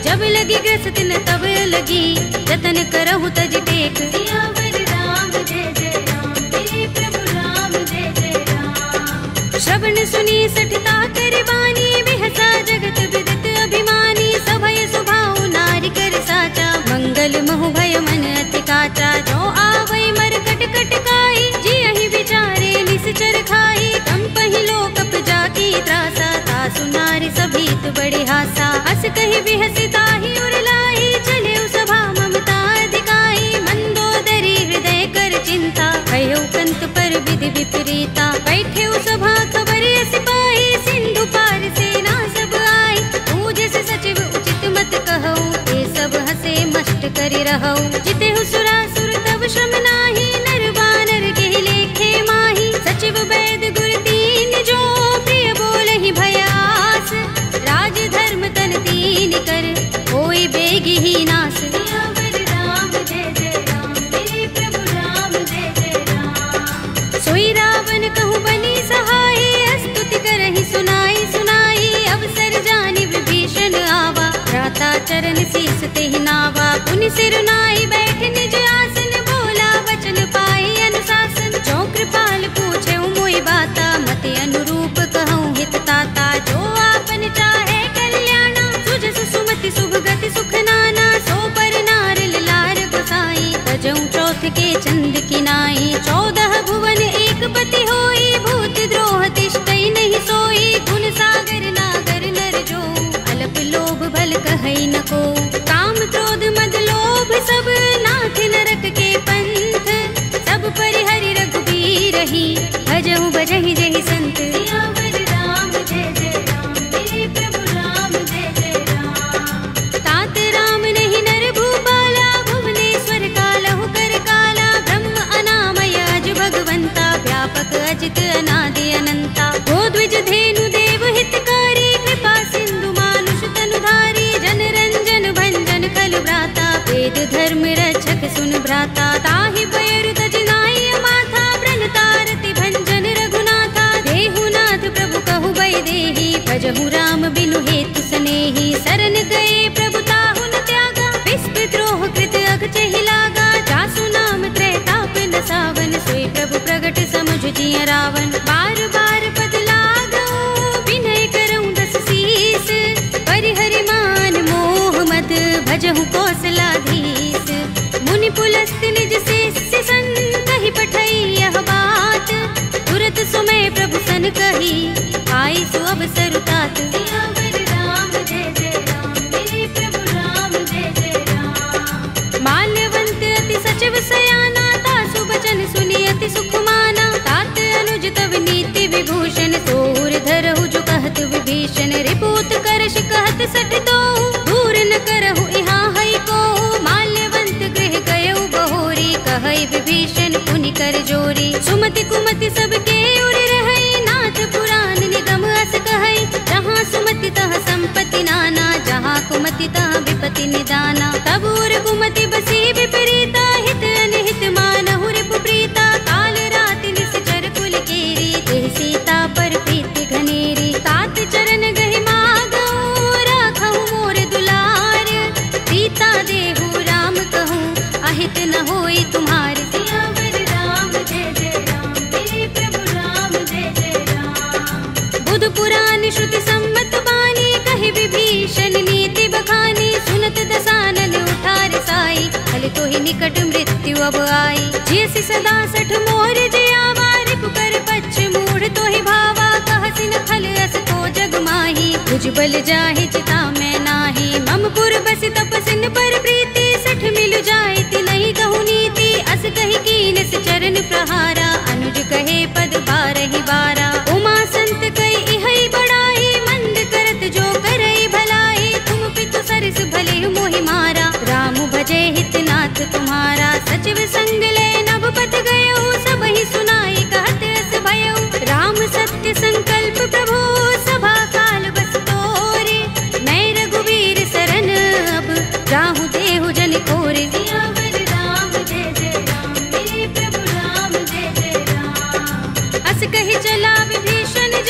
जब लगी ग्रस्त न तब लगी जतन करहु तज टेक। सियावर राम जय जय राम मेरे प्रभु राम जय जय राम। श्रवण सुनी सठता कर बानी बिहसा जगत विदित अभिमानी। सभय सुभाऊ नारी कर साचा मंगल महु भय मन अति काचा। जो आवै मर कट कट काई जियहि विचारे निश्चर खाई। तम पहि लोकप जाकी त्रासा तासु नारी सभीत बड़े हासा। हस कहि बिहसिता ही उरलाई चले सभा ममता अधिकाई। मंदोदरी हृदय कर चिंता भयो कंत पर विधि विपरीता। बैठे सभा खबर सिपाही सिंधु पार सेना सब आई। पूज से सचिव उचित मत कहऊ ये सब हसे मष्ट करि रहऊ। जिते सुरासुर तब श्रम नाही नर बानर के लेखे माही। सचिव वैद गुर तीन जो प्रिय बोलहि भयास। राज धर्म तन तीन कर होई बेगी ही नास। सियावर राम जय जय राम मेरे प्रभु राम जय जय राम। सोई रावण कहूँ बनी सहाय स्तुति करहि सुनाई सुनाई। अवसर जानि विभीषण आवा भ्राता चरण शीस तेहि नावा। पुनि सिर नाई बैठ निज आसन बोला वचन पाई अनुशासन। जो कृपाल पूछे मोहि बाता मते अनुरूप कहूँ हित ताता। जो आपन चाहे कल्याणा सुजस सुमति शुभ गति सुख नाना। सो पर नार लार गोसाई तजऊँ चौथ के चंद किनाई। 14 भुवन एक पति होई भूत द्रोह तिष्ठई नहीं सोई। गुण सागर नागर नर जो अल्प लोभ भल कहई न को। काम क्रोध मद लोभ सब नाथ नरक के पंथ। सब परिहरि रघुबीर ही भजहु भजहि जहि संत। सियावर राम जय जय राम मेरे प्रभु राम जय जय राम। तात राम नहीं नर भूपाला भुवनेश्वर कालहु कर काला। ब्रह्म अनामय अज भगवंता व्यापक अजित अनादि अनंता। गोद्विज धेनु देव हितकारी कृपा सिंधु मानुष तनुधारी। जन रंजन भंजन कल भ्राता वेद धर्म रक्षक सुन भ्राता। ताहि बयरु तज नाई माथा प्रणतारति भंजन रघुनाथा। देहु नाथ प्रभु कहु बै देहि भजहु राम बिनु हेतु सनेहि। शरण गए प्रभु ताहु न त्यागा विस्पृत द्रोह कृत अघचहि लागा। जासु नाम त्रैताप न सावन सोई प्रभु प्रगट समुझ जिय रावण। बार बार पद लागऊ विनय करऊँ दस शीस। परिहरि मान मोह मद भजहु कौशलाधीश। मुनि पुलस्त निज शिष्य सन कहि पठई यह बात। तुरत सुमय प्रभु सन कही आई सु अवसर तात। सियावर राम जय जय राम मेरे प्रभु राम जय जय राम। माल्यवंत अति सचिव सयाना तासु बचन सुनि अति सुख माना। तात अनुज तव नीति विभूषण सोर धरहु जो कहत विभीषण। रिपूत करश कहत सठ तो दूर न करहु यहाँ हई को। माल्यवंत गृह गयउ बहोरी कहई विभीषण पुनि कर जोरी। सुमति कुमति सबके उर रहई नाथ पुराण निगम अस कहई। जहाँ सुमति तहाँ संपत्ति नाना जहाँ कुमति तहाँ विपत्ति निदाना। तब उर कुमति बसी विपरीता हित अनहित मानहु रिपु प्रीता। काल रात निश्चर कुल केरी देह सीता पर प्रीति घनेरी। तात चरण गहि मागऊ राखहु मोर दुलार। सीता देहु राम कहूँ अहित न होई तुम्हार। सियावर राम जय जय राम मेरे प्रभु राम जय जय राम। बुध पुराण श्रुति सम्मत बानी कहि विभीषण नीति बखानी। सुनत दसानन उठार साई हल तो ही निकट मृत्यु अब आई। जैसी सदा सठ मोर जयावा रिपु कर पच्छ मूढ़ तो ही भावा। कहसिन खल अस को जग माही तुझ बल जाहि चिता मैं नाही। मम पुर बस तपसिन पर प्रीति सठ मिलु जायति नहीं कहु नीति। अस कहि कीन चरण प्रहारा अनुज कहे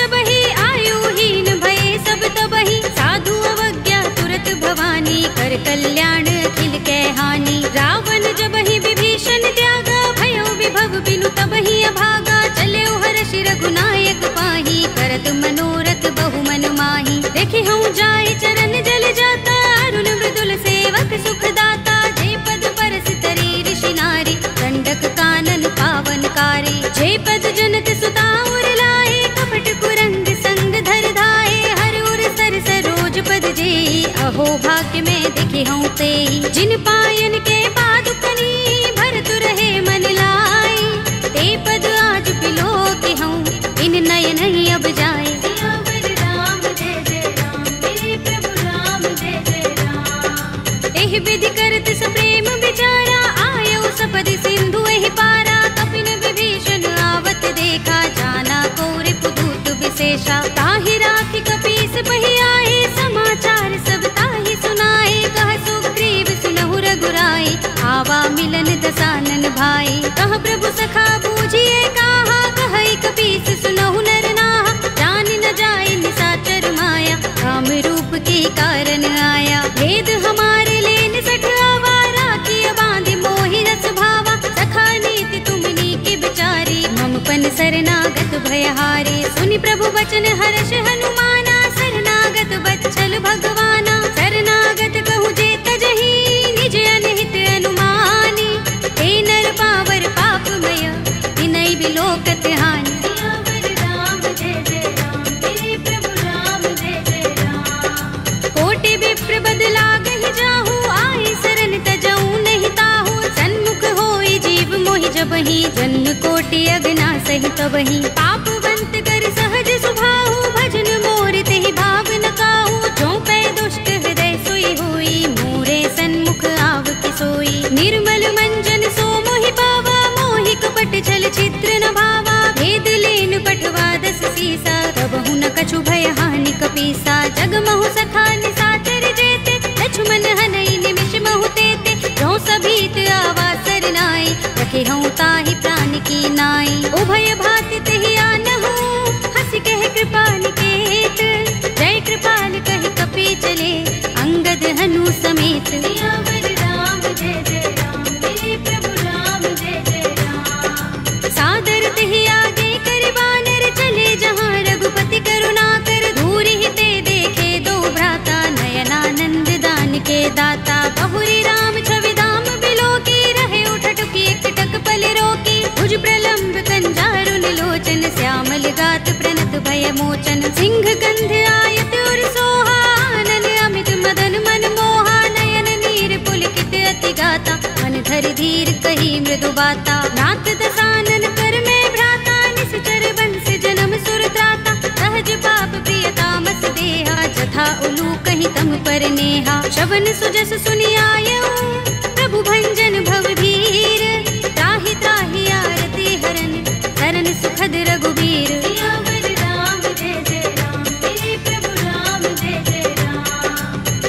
जबहि आयुहीन भये सब तबहि साधु अवज्ञा तुरत भवानी कर कल्याण अखिल कै हानि। रावण जबहि विभीषण त्यागा भयो विभव बिनु तबहि अभागा चले हर्षि रघुनायक पाहि करत मनोरथ बहु मन माहि। देखि हूँ जाय चरण जल जाता अरुण मृदुल सेवक सुख दाता जे पद परस तरी ऋषि नारी दंडक कानन पावनकारी। जे पद जनत सुता उर लाए कपट कुरंग संग धर धाए हर उर सर सरोज पद जेई अहो भाग्य में देखे हूँ तेई। जिन पायन के पादुकनी भरत रहे मन लाई ते पद आज बिलो के हूँ इन नयन ही अब जाए। एहि विधि करत सप्रेम विचारा आयो सपदि सिंधु एहि पारा। कपिन विभीषण आवत देखा जाना कौरि पुदूत विशेषा। ताहि राखि कपीस पहि आए समाचार सब ताहि सुनाए कह सुग्रीव सुनहु रघुराई आवा मिलन दसानन भाई। कह प्रभु सखा बूझिए काहा कहई कपीस सुनहु नर नाहा। जान न जाए निशाचर माया काम रूप के कारण आया। भेद हमारे लेन सठ आवारा किया बांधि मोहि रस भावा। सखा नीति तुमनी के बिचारी ममपन शरणागत भयहारी। सुनि प्रभु वचन हर्ष हनुमाना शरणागत बच्चल भगवाना। शरणागत कहु जे तजहि निज अनहित अनुमानी। हे नर पावर पापमय तिनहि बिलोकत हानि। कोटि विप्र बदलागहि जाहु आए शरण तजऊ नहीं ताहु। सन्मुख होई जीव मोहि जबहि जन्म कोटि अगना सहि तबहि। पापवंत कर सहज सुभाहु भजन मोर तेहि भाव न काहू। जो पै दुष्ट हृदय सोई होई मोरे सन्मुख आव कि सोई। निर्मल मंजन सो मोहि पावा मोहि कपट छल चित्र न भावा। भेद लेन पठवा दस सीसा तबहु न कछु भय हानि कपीसा। जगमहु सखा निशाचर जेते लक्ष्मण हनई निमिष महु तेते। जो सभीत आवा सरनाई रखे हूँ ताहि प्राण की नाई। उभय भाति तेहि आनहु हंस कह कृपाल केत। जय कृपाल कह कपी चले अंगद हनु समेत। सादर तेहि आगे कर बानर चले जहाँ रघुपति करुणा कर। दूर ही ते देखे दो भ्राता नयनानंद दान के दाता। बहुरी राम छवि धाम बिलो की रहे उठटुकी एकटक पल रोकी। भुज प्रलंब कंजारु निलोचन श्यामल गात प्रणत भय मोचन। सिंह कंध आयत उर सोहा आनन अमित मदन मन मोहा। नयन नीर पुलकित अति गाता मन धरि धीर कही मृदु बाता। नाथ दसानन कर में भ्राता निश्चर बंस जन्म सुर त्राता। सहज पाप प्रिय तामस देहा जथा उलू कहीं तम पर नेहा। श्रवण सुजस सुनि आयऊ प्रभु भंजन भव भीर। त्राहि त्राहि आरती हरन शरण सुखद रघुबीर।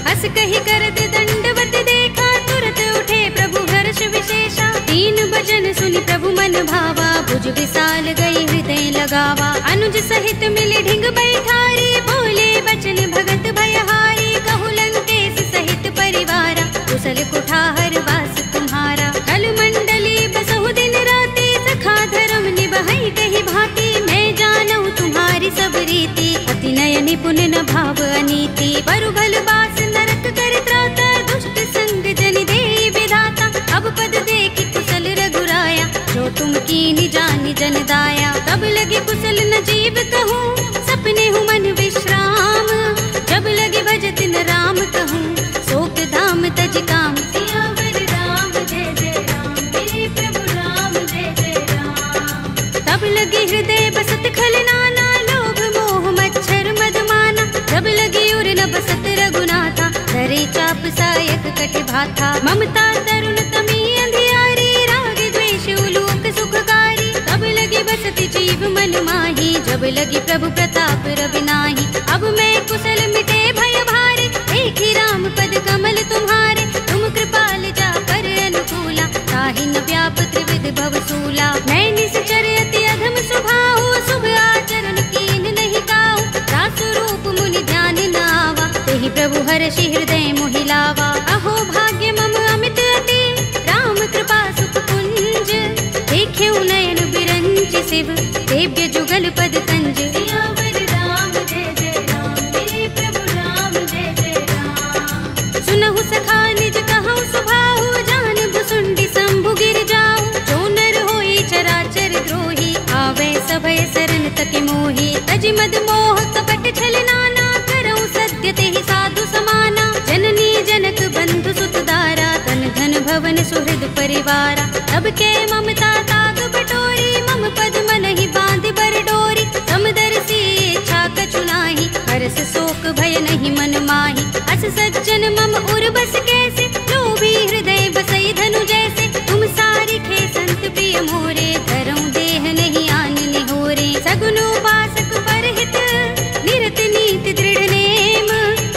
हस कही करत दंडवत देखा तुरत उठे प्रभु हर्ष विशेषा। तीन बचन सुनि प्रभु मन भावा भुज विशाल गई हृदय लगावा। अनुज सहित मिले ढिंग बैठारी बोले बचन भगत भयहारी। कहु लंकेश सहित परिवारा कुशल कुठार वास तुम्हारा। कल मंडली बसहु दिन राति सखा धर्म निबहै कही भांति। मैं जानऊ तुम्हारी सब रीति अति नय निपुण न भाव अनीति। बरु भल बास नरक कर त्राता दुष्ट संग जन देई विधाता। अब पद देखि कुशल रघुराया जो तुम कीनि जानि जन दाया। तब लगे कुशल न जीव कहूँ सपने हूँ मन विश्राम। जब लगे भजत न राम कहूँ शोक धाम तज काम। तब लगे हृदय बसत खल नाना लोभ मोह मच्छर मद माना। जब लगे उर न बसत रघुनाथा धरे चाप सायक कट भाथा। ममता तरुण तमी अंधियारी राग द्वेष उलूक सुखकारी। तब लगे बसत जीव मन माही जब लगे प्रभु प्रताप रवि नाही। अब मैं कुशल मिटे भय भारे एक ही राम पद कमल तुम्हारे। तुम कृपाल जा पर अनुकूला ताहि न व्याप त्रिविध भव सूला। मैं निश्चर अति अधम स्वभाव शुभ आचरण कीन नहीं शिव देव्य जुगल पद कंज। सियावर राम जय जय राम, मेरे प्रभु राम जय जय राम। सुनहु सखा निज कहु सुभाहु, जान भुसुंडी शंभु गिर जाऊ। जो नर होई चराचर द्रोही, आवे सभय शरण तके मोही। तज मद मोह कपट छल नाना, करऊं सत्य तेहि साधु समाना। जननी जनक बंधु सुत दारा, तन धन भवन सुहृद परिवारा। तब के ममता ताग बटोरी, मम पद मन ही बांध बर डोरी। समदर्शी इच्छा कछु नाही, हरस शोक भय नहीं मन माही। अस सज्जन मम उर बस कैसे, जो भी हृदय बसई धनु जैसे। तुम सारी खे संत प्रिय मोरे, धरऊं देह नहीं आन निहोरे। सगुन उपासक परहित, निरत नीति दृढ़ नेम।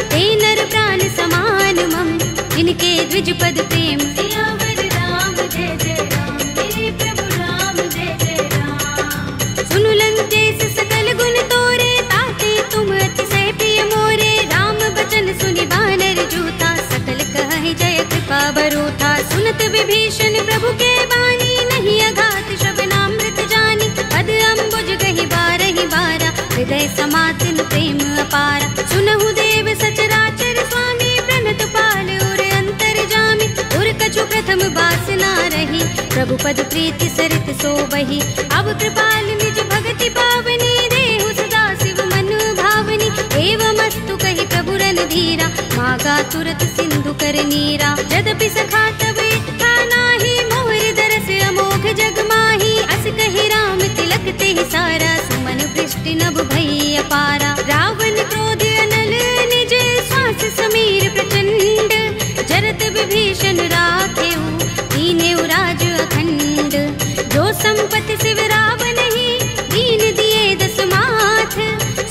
ते नर प्राण समान मम, इनके द्विज पद प्रेम। सियावर राम जय जय राम, मेरे प्रभु राम जय जय राम। सुनु लंकेश सकल गुण तोरे, ताते तुम अतिशय प्रिय मोरे। राम बचन सुनि बानर जूथा, सकल कहहि जय कृपा बरूथा। सुनत विभीषण प्रभु के बानी, नहीं अघात श्रवणामृत जानी। पद अम्बुज गहि बारहि बारा, हृदय समातिन प्रेम अपारा। सुनहु देव सचराचर स्वामी, प्रणत पाल उर अंतर जामी। उर कछु प्रथम बासना रही, प्रभु पद प्रीति सरित सोबहि। अब कृपाल निज भगति पावनी, देहु सदा शिव मन भावनी। एवमस्तु कहि प्रभु रणधीरा, मागा तुरत सिंधु कर नीरा। यद्यपि सखा तब इच्छा नाही, मोर दरस अमोघ जग माही। अस कहि राम तिलक तेहि सारा, सुमन वृष्टि नभ भई अपारा। रावण क्रोध अनल निज, श्वास समीर प्रचंड। जरत विभीषण राखेउ, दीनेउ राज अखंड। जो संपत्ति शिव रावण ही, दीन दिए दस माथ।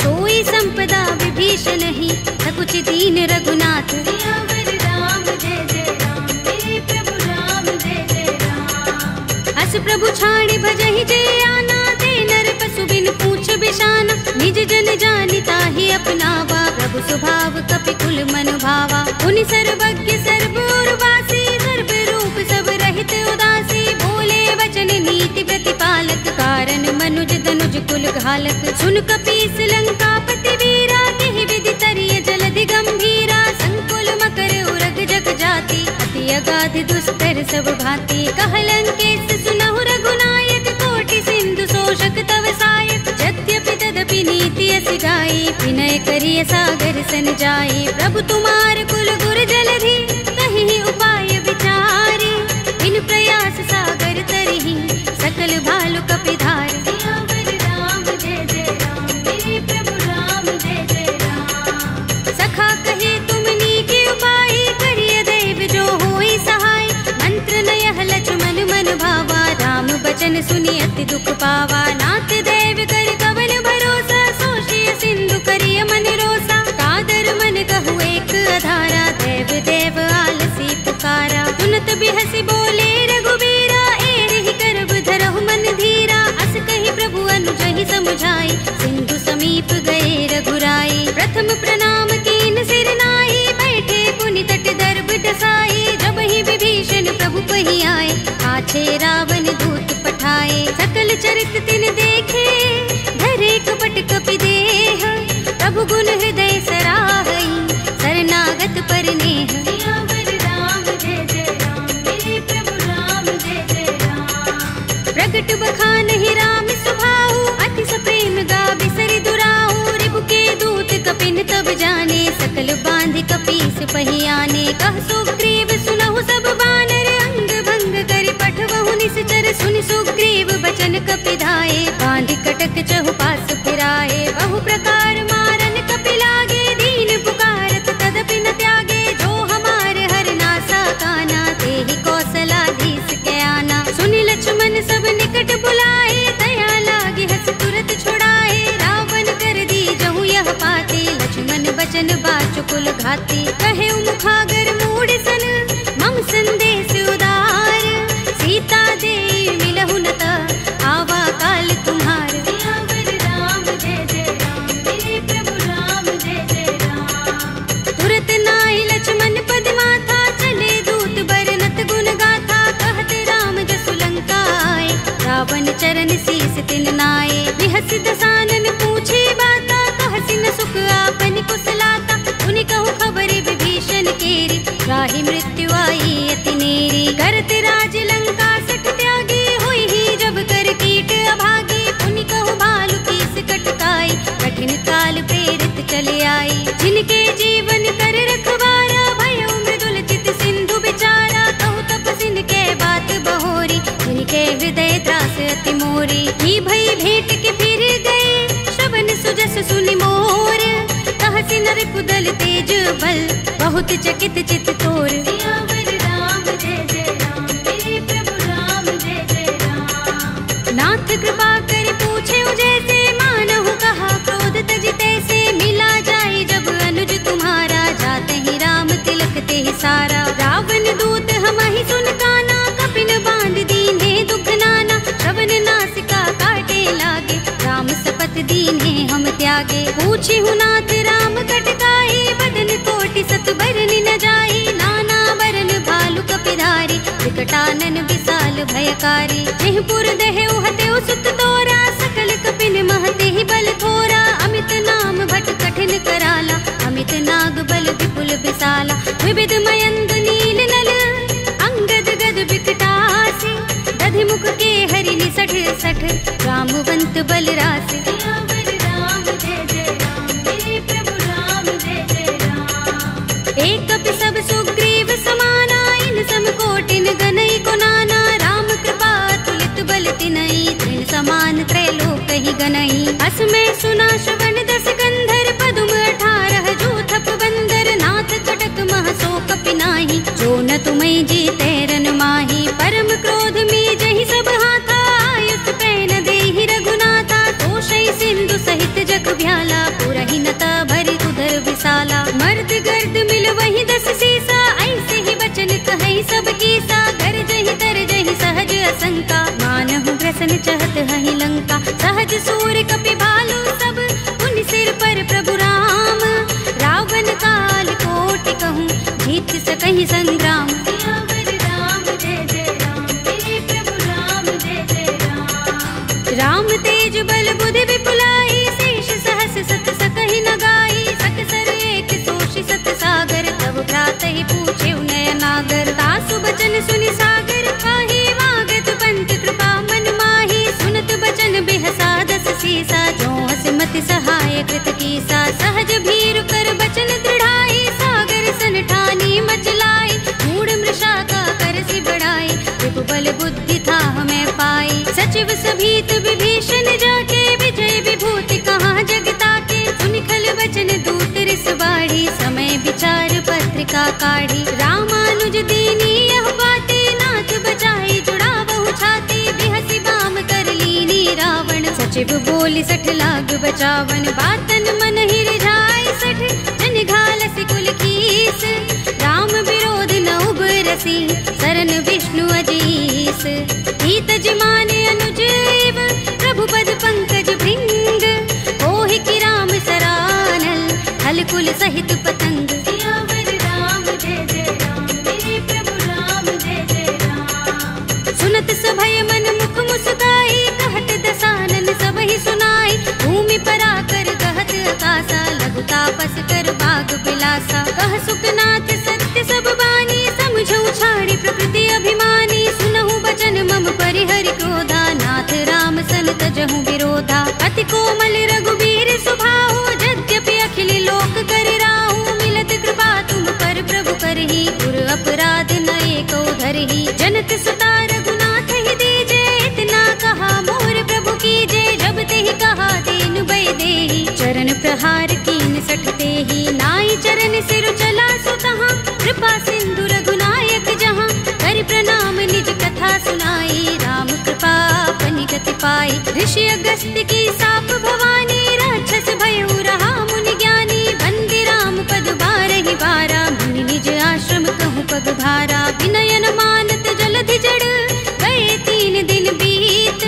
सोई संपदा विभीषण ही, सकुच दीन रघुनाथ। सियावर राम जय जय राम, मेरे प्रभु राम जय जय राम। अस प्रभु छाड़ी भजहि जे आना, ते नर पशु बिन पूछ बिशाना। निज जन जानिता ही अपनावा, प्रभु स्वभाव कपि कुल मन भावा। उनि सर्वज्ञ सर्व उर्वासी, सर्व रूप सब रहित उदासी। बोले वचन नीति प्रतिपालक, कारण मनुज तनुज कुल घालक। सुन कपीस लंकापति वीरा, केहि विधि तरिय जलधि गंभीरा। संकुल मकर उरग जग जाति, अति अगाध दुस्तर सब भांति। कह लंकेश सुनहु रघुनायक, कोटि सिंधु शोषक तव सायक। यद्यपि तदपि नीति अस गाई, विनय करिय सागर सन जाई। प्रभु तुम्हार कुल गुर जलधि, कहि उपाय विचारी। बिन प्रयास सागर तरहि, सकल भालु कपिधार। सियावर राम जय जय राम, मेरे प्रभु राम जय जय राम। सखा कहे तुम नीके उपाय, करिय दैव जो होई सहाय। मंत्र नयह लक्ष्मण मन भावा, राम बचन सुनि अति दुख पावा। नाथ दैव कर कवन भरोसा, सोषिय सिंधु करिय मन रोसा। कादर मन कहु एक अधारा, देव देव आलसी पुकारा। सुनत बिहसि बोले रघुबीरा, एहि करब धरहु मन धीरा। अस कहि प्रभु अनुजहि समुझाई, सिंधु समीप गए रघुराई। प्रथम प्रणाम कीन सिर नाई, बैठे पुनि तट दर्भ डसाई। जब ही विभीषण प्रभु पहि आए, पाछे रावण दूत पठाए। सकल चरित तिन देखे, धरे कपट कपि देह। प्रभु गुण हृदय सराहई, शरणागत पर नेह। सियावर राम जय जय राम, मेरे प्रभु राम जय जय राम। प्रगट बखानहि राम सुभाऊ, अति सप्रेम गाबि सरि दुराऊ। रिपु के दूत कपिन तब जाने, सकल बांधि कपीस पहि आने। कह सुग्रीव सुनहु सब बानर, अंग भंग करि पठवहु निश्चर। सुनि सुग्रीव बचन कपिधाए, बांधि कटक चहुपास फिराए। बहु प्रकार मारन कपि लागे, दीन पुकारत तदपि न त्यागे। जो हमार हर नासा काना, तेहि कौशलाधीश के आना। सुनि लक्ष्मण सब निकट बुलाए, दया लागे हस तुरत छुड़ाए। रावण कर दी जहु यह पाते, लक्ष्मण बचन बाचुकुल घाते। कहे मुखागर मूढ़ सन, मम संदेश उदार। सीता दे मिलहु न त, आवा काल तुम्हार। सियावर राम जय जय राम, मेरे प्रभु राम जय जय राम। तुरत नाहि लक्ष्मण पद माथा, चले दूत बरनत गुण गाथा। कहत राम जसु लंका आए, रावण चरण शीस तिन बिहस दसानन पूछे बाता, कहसी न सुख आपन कुशलाता। उनि कहु खबर विभीषण केरी, राहि मृत्यु आई अति नेरी। करत राज लंका सठ त्यागी, हुई ही जब कर कीट अभागी। उनि कहु भालु कीस कटकाई, कठिन काल प्रेरित चले आई। जिनके जीवन कर रखवारा, भयउ मृदुल चित सिंधु बिचारा। कहु तपसिन के बात बहोरी, जिनके हृदय त्रास अति मोरी। ही भई भेंट के फिर गए, श्रवण सुजस सुनि मोर। कहसी नर कुदल तेज बल, बहुत चकित चित तोर। सियावर राम जय जय राम, मेरे प्रभु राम जय जय राम। नाथ कृपा कर पूछे जैसे, मानहु कहा क्रोध तज तैसे। मिला जाए जब अनुज तुम्हारा, जाते ही राम तिलक ते सारा। रावण दूत हमहि सुन काना, कपिन बांध दीन्हे दुख नाना। श्रवण नासिका काटे लागे, राम सपत दीन्हे हम त्यागे। पूछी हूँ नाथ राम कटकाई, बदन कोटि सत बरन न जाई। नाना बरन भालु कपिधारी, विकटानन विशाल भयकारी। जेहपुर दहे उहते सुत तोरा, सकल कपिन महते ही बल थोरा। अमित नाम भट कठिन कराला, अमित नाग बल विपुल विशाला। विविध मयंद नील नल, अंगद गद विकटासी। दधि मुख के हरिनि सठ सठ, रामवंत बल रासि। सियावर राम जय जय राम, मेरे प्रभु राम जय जय राम। एक कपि सब सुग्रीव समाना, इन सम कोटिन गनई को नाना। राम कृपा तुलित बल तिनई, तृण समान त्रैलोक ही गनई। अस में सुना श्रवण दस गंधर, पदुम 18 जूथप बंदर। नाथ कटक मह सो कपि नाही, जो न तुम्हें जीते रन माही। परम क्रोध में जहि सब हाथा, आयुष पैन देहि रघुनाथा। तोषई सिंधु सहित जग भ्याला, पुरहि नता भरि उदर विशाला। मर्द गर्द मिल वही 10 सीसा, ऐसे ही बचन कहई सब कीसा। गरजहि तरजहि सहज असंका, मानहु ग्रसन चहत हहि लंका। सहज सूर कपि भालु सब, उन सिर पर प्रभु राम। रावण काल कोटि कहूँ, जीत सकहि संग्राम। सियावर राम जय जय राम, मेरे प्रभु राम जय जय राम। राम तेज बल बुद्धि विपुलाई, शेष सहस सत सकहि न गाई। सकसर एक सोषि सत सागर, तब भ्रातहि पूछे नयनागर। तासु बचन सुनि सागर पाहि, वागत पंत कृपा मन माहि। सुनत बचन बिहसा 10 सीसा, जो हस मति सहाय कृत कीसा। सहज भीरु कर बचन दृढ़ाई, सागर सन ठानी मचलाई। मूढ़ मृषा का करसि बढ़ाई, विभु बल बुद्धि था हमें पाई। सचिव सभीत विभीषण जाके, विजय विभूति कहाँ जगता के। सुनि खल बचन दूत रिस बाढ़ी, समय विचार पत्रिका काढ़ी। रामानुज दीनी यह बाते, नाथ बचाई जुड़ा बहु छाती। बिहसी बाम कर लीनी रावण, सचिव बोली 60 लाग बचावन। बातन मन ही रिझाई 60, जन घालसी कुल कीस। राम विरोध न उबरसी, सरन विष्णु अजीस। हित जिमाने अनुजीव, प्रभु पद पंकज भृंग। ओहि की राम सरानल, हल कुल सहित पतंग। सियावर राम जय जय राम, मेरे प्रभु राम जय जय राम। सुनत सभय मन मुख मुस्काई, कहत दसानन सबहि सुनाई। भूमि पराकर कहत आकाशा, लघु तापस कर बाग बिलासा। कह सुखनाथ सत्य सब बानी, समझौ छाड़ी प्रकृति अभिमानी। सुनहु बचन मम परिहरि क्रोधा, नाथ राम सन तजहु विरोधा। अति कोमल रघुबीर सुभाहु, यद्यपि अखिल लोक कर राहु। मिलत कृपा तुम पर प्रभु करही, पुर अपराध न एको धरही। जनक सुता रघुनाथ ही दीजे, इतना कहा मोर प्रभु कीजे। जब तेहि कहा दीन भय देहि, चरण प्रहार कीन 60 तेहि। नाई चरण सिर चला सुतहाँ, कृपा सिंधु रघुनायक जहाँ। कर प्रणाम निज कथा सुनाई, राम कृपा अपनि गति पाई। ऋषि अगस्त्य की साप भवानी, राक्षस भयउ रहा मुनि ज्ञानी। बंदी राम पद बारहि बारा, मुनि निज आश्रम कहूँ पग भारा। विनयन मानत जलधि जड़, गए 3 दिन बीत।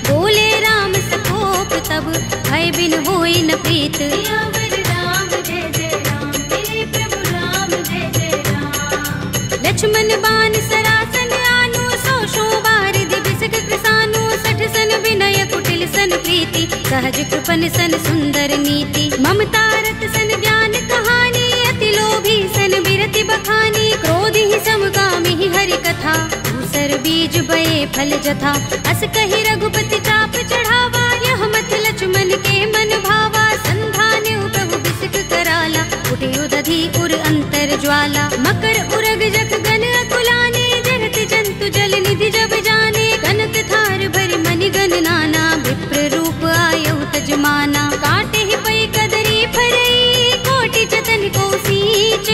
बोले राम सकोप तब, भय बिन होई न प्रीत। सियावर राम जय जय राम, मेरे प्रभु राम जय जय राम। लक्ष्मण बान सरासन आनो, 100 बार दिबिसक कृसानो। 60 सन विनय कुटिल सन प्रीति, सहज कृपन सन सुंदर नीति, ममता रत सन ज्ञान कहानी, अति लोभी सन बिरति बखानी, क्रोध ही समगामी ही हरि कथा, दूसर बीज बये फल जथा, अस कहि रघुपति चाप चढ़ावा, यह मत लक्ष्मण के मन भावा, संधान प्रभु बिसिक कराला, उठे उदधि उर अंतर ज्वाला, मकर उरग जख गन अकुलाने, जरत जंतु जल निधि जब जाने, कनक थार भरि मनि गण नाना, विप्र रूप आयौ तजमाना, काटे ही पै कदरी फरई, कोटि जतन को सींच,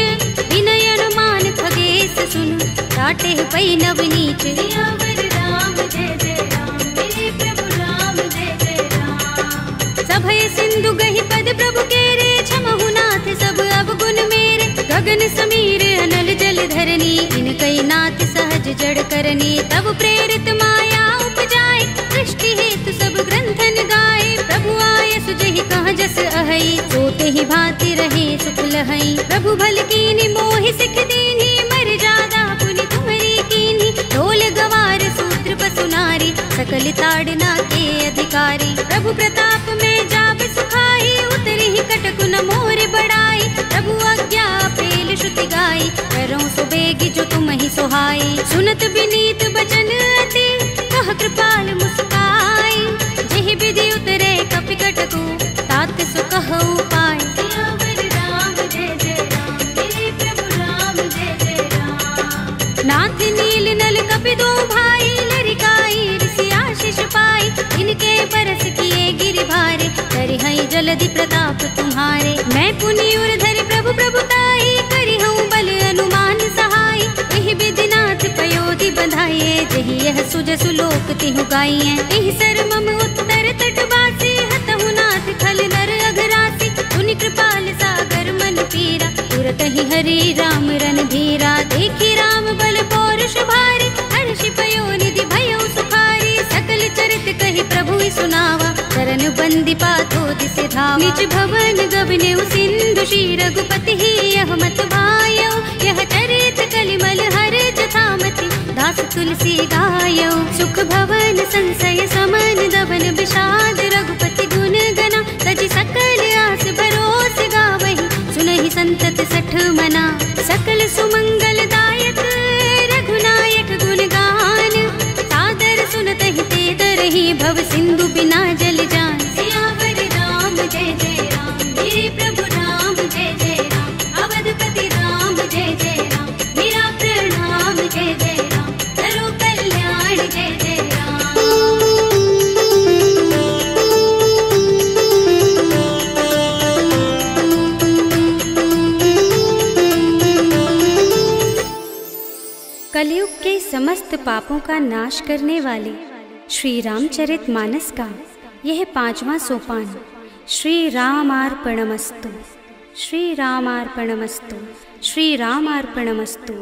विनय अनुमान खगेश सुन, काटे ही पै नवनीच। सियावर राम जय जय राम, मेरे प्रभु राम जय जय राम। सभय सिंधु गहि पद प्रभु केरे, छमहु नाथ सब अवगुण मेरे, गगन समीर अनल जल धरनी, इनकई नाथ सहज जड़ करनी, तब प्रेरित माया उपजाए, सृष्टि हेतु सब ग्रंथन गाए, प्रभु आय सुजहि कहाँ जस अहै, सोते ही भांति रहे सुख लहै, प्रभु भल कीन्ही मोहि सिख दीन्ही, मर जादा पुनि तुम्हरी कीन्ही, ढोल गवार सूत्र पसु नारी, सकल ताड़ना के अधिकारी, प्रभु प्रताप में जाब सुखाई, उतरी ही कटकु न मोर बड़ाई, प्रभु आज्ञा पेल श्रुति गाई, करो सो बेगी जो तुम ही सोहाई, सुनत विनीत बचन अति, कह कृपाल मुस्काई, जेहि विधि उतरे कपि कटकु, तात सो कहु पाय। सियावर राम जय जय राम, मेरे प्रभु राम जय जय राम। नाथ नील नल कपि दो भाई, लरिकाई ऋषि आशीष पाई, इनके बरस किए गिरि भारे, करिहै जलधि प्रताप तुम्हारे, मैं पुनि उर धरि प्रभु प्रभुताई, करिहऊँ बल अनुमान सहाय, एहि विधि नाथ पयोधि बंधाइए, जेहि यह सुजसु लोक तिहु गाइए, एहि सर मम उत्तर तट बासी, हतहु नाथ खल नर अघरासी, पुनि कृपाल सागर मन पीरा, तुरत ही हरि राम रन धीरा, देखी राम बल पौरुष भारी, हर्षि पयो निधि भयो सुखारी, सकल चरित कहि प्रभु सुनावा, चरण बंदी पाथो दिसे धावा, निज भवन गबने सिंधु श्री रघुपति ही यह मत भायो, यह चरित कलिमल हर जथामति, दास तुलसी गायो, सुख भवन संशय समन दबन विषाद, रघुपति गुण गना, तजि सकल आस भरोस गावहि, सुनहि संतत सठ मना, सकल सुमंगल दायक रघुनायक गुण गान, सादर सुनतहि ते तरहि भव सिंधु बिना जल जान। सियावर राम जय जय राम, मेरे प्रभु राम जय जय राम, अवधपति राम जय जय राम, मेरा प्रणाम जय जय राम, करो कल्याण जय जय राम। कलयुग के समस्त पापों का नाश करने वाले श्री रामचरितमानस का यह 5वां सोपान, श्री रामार्पणमस्तु, श्री रामार्पणमस्तु, श्री रामार्पणमस्तु।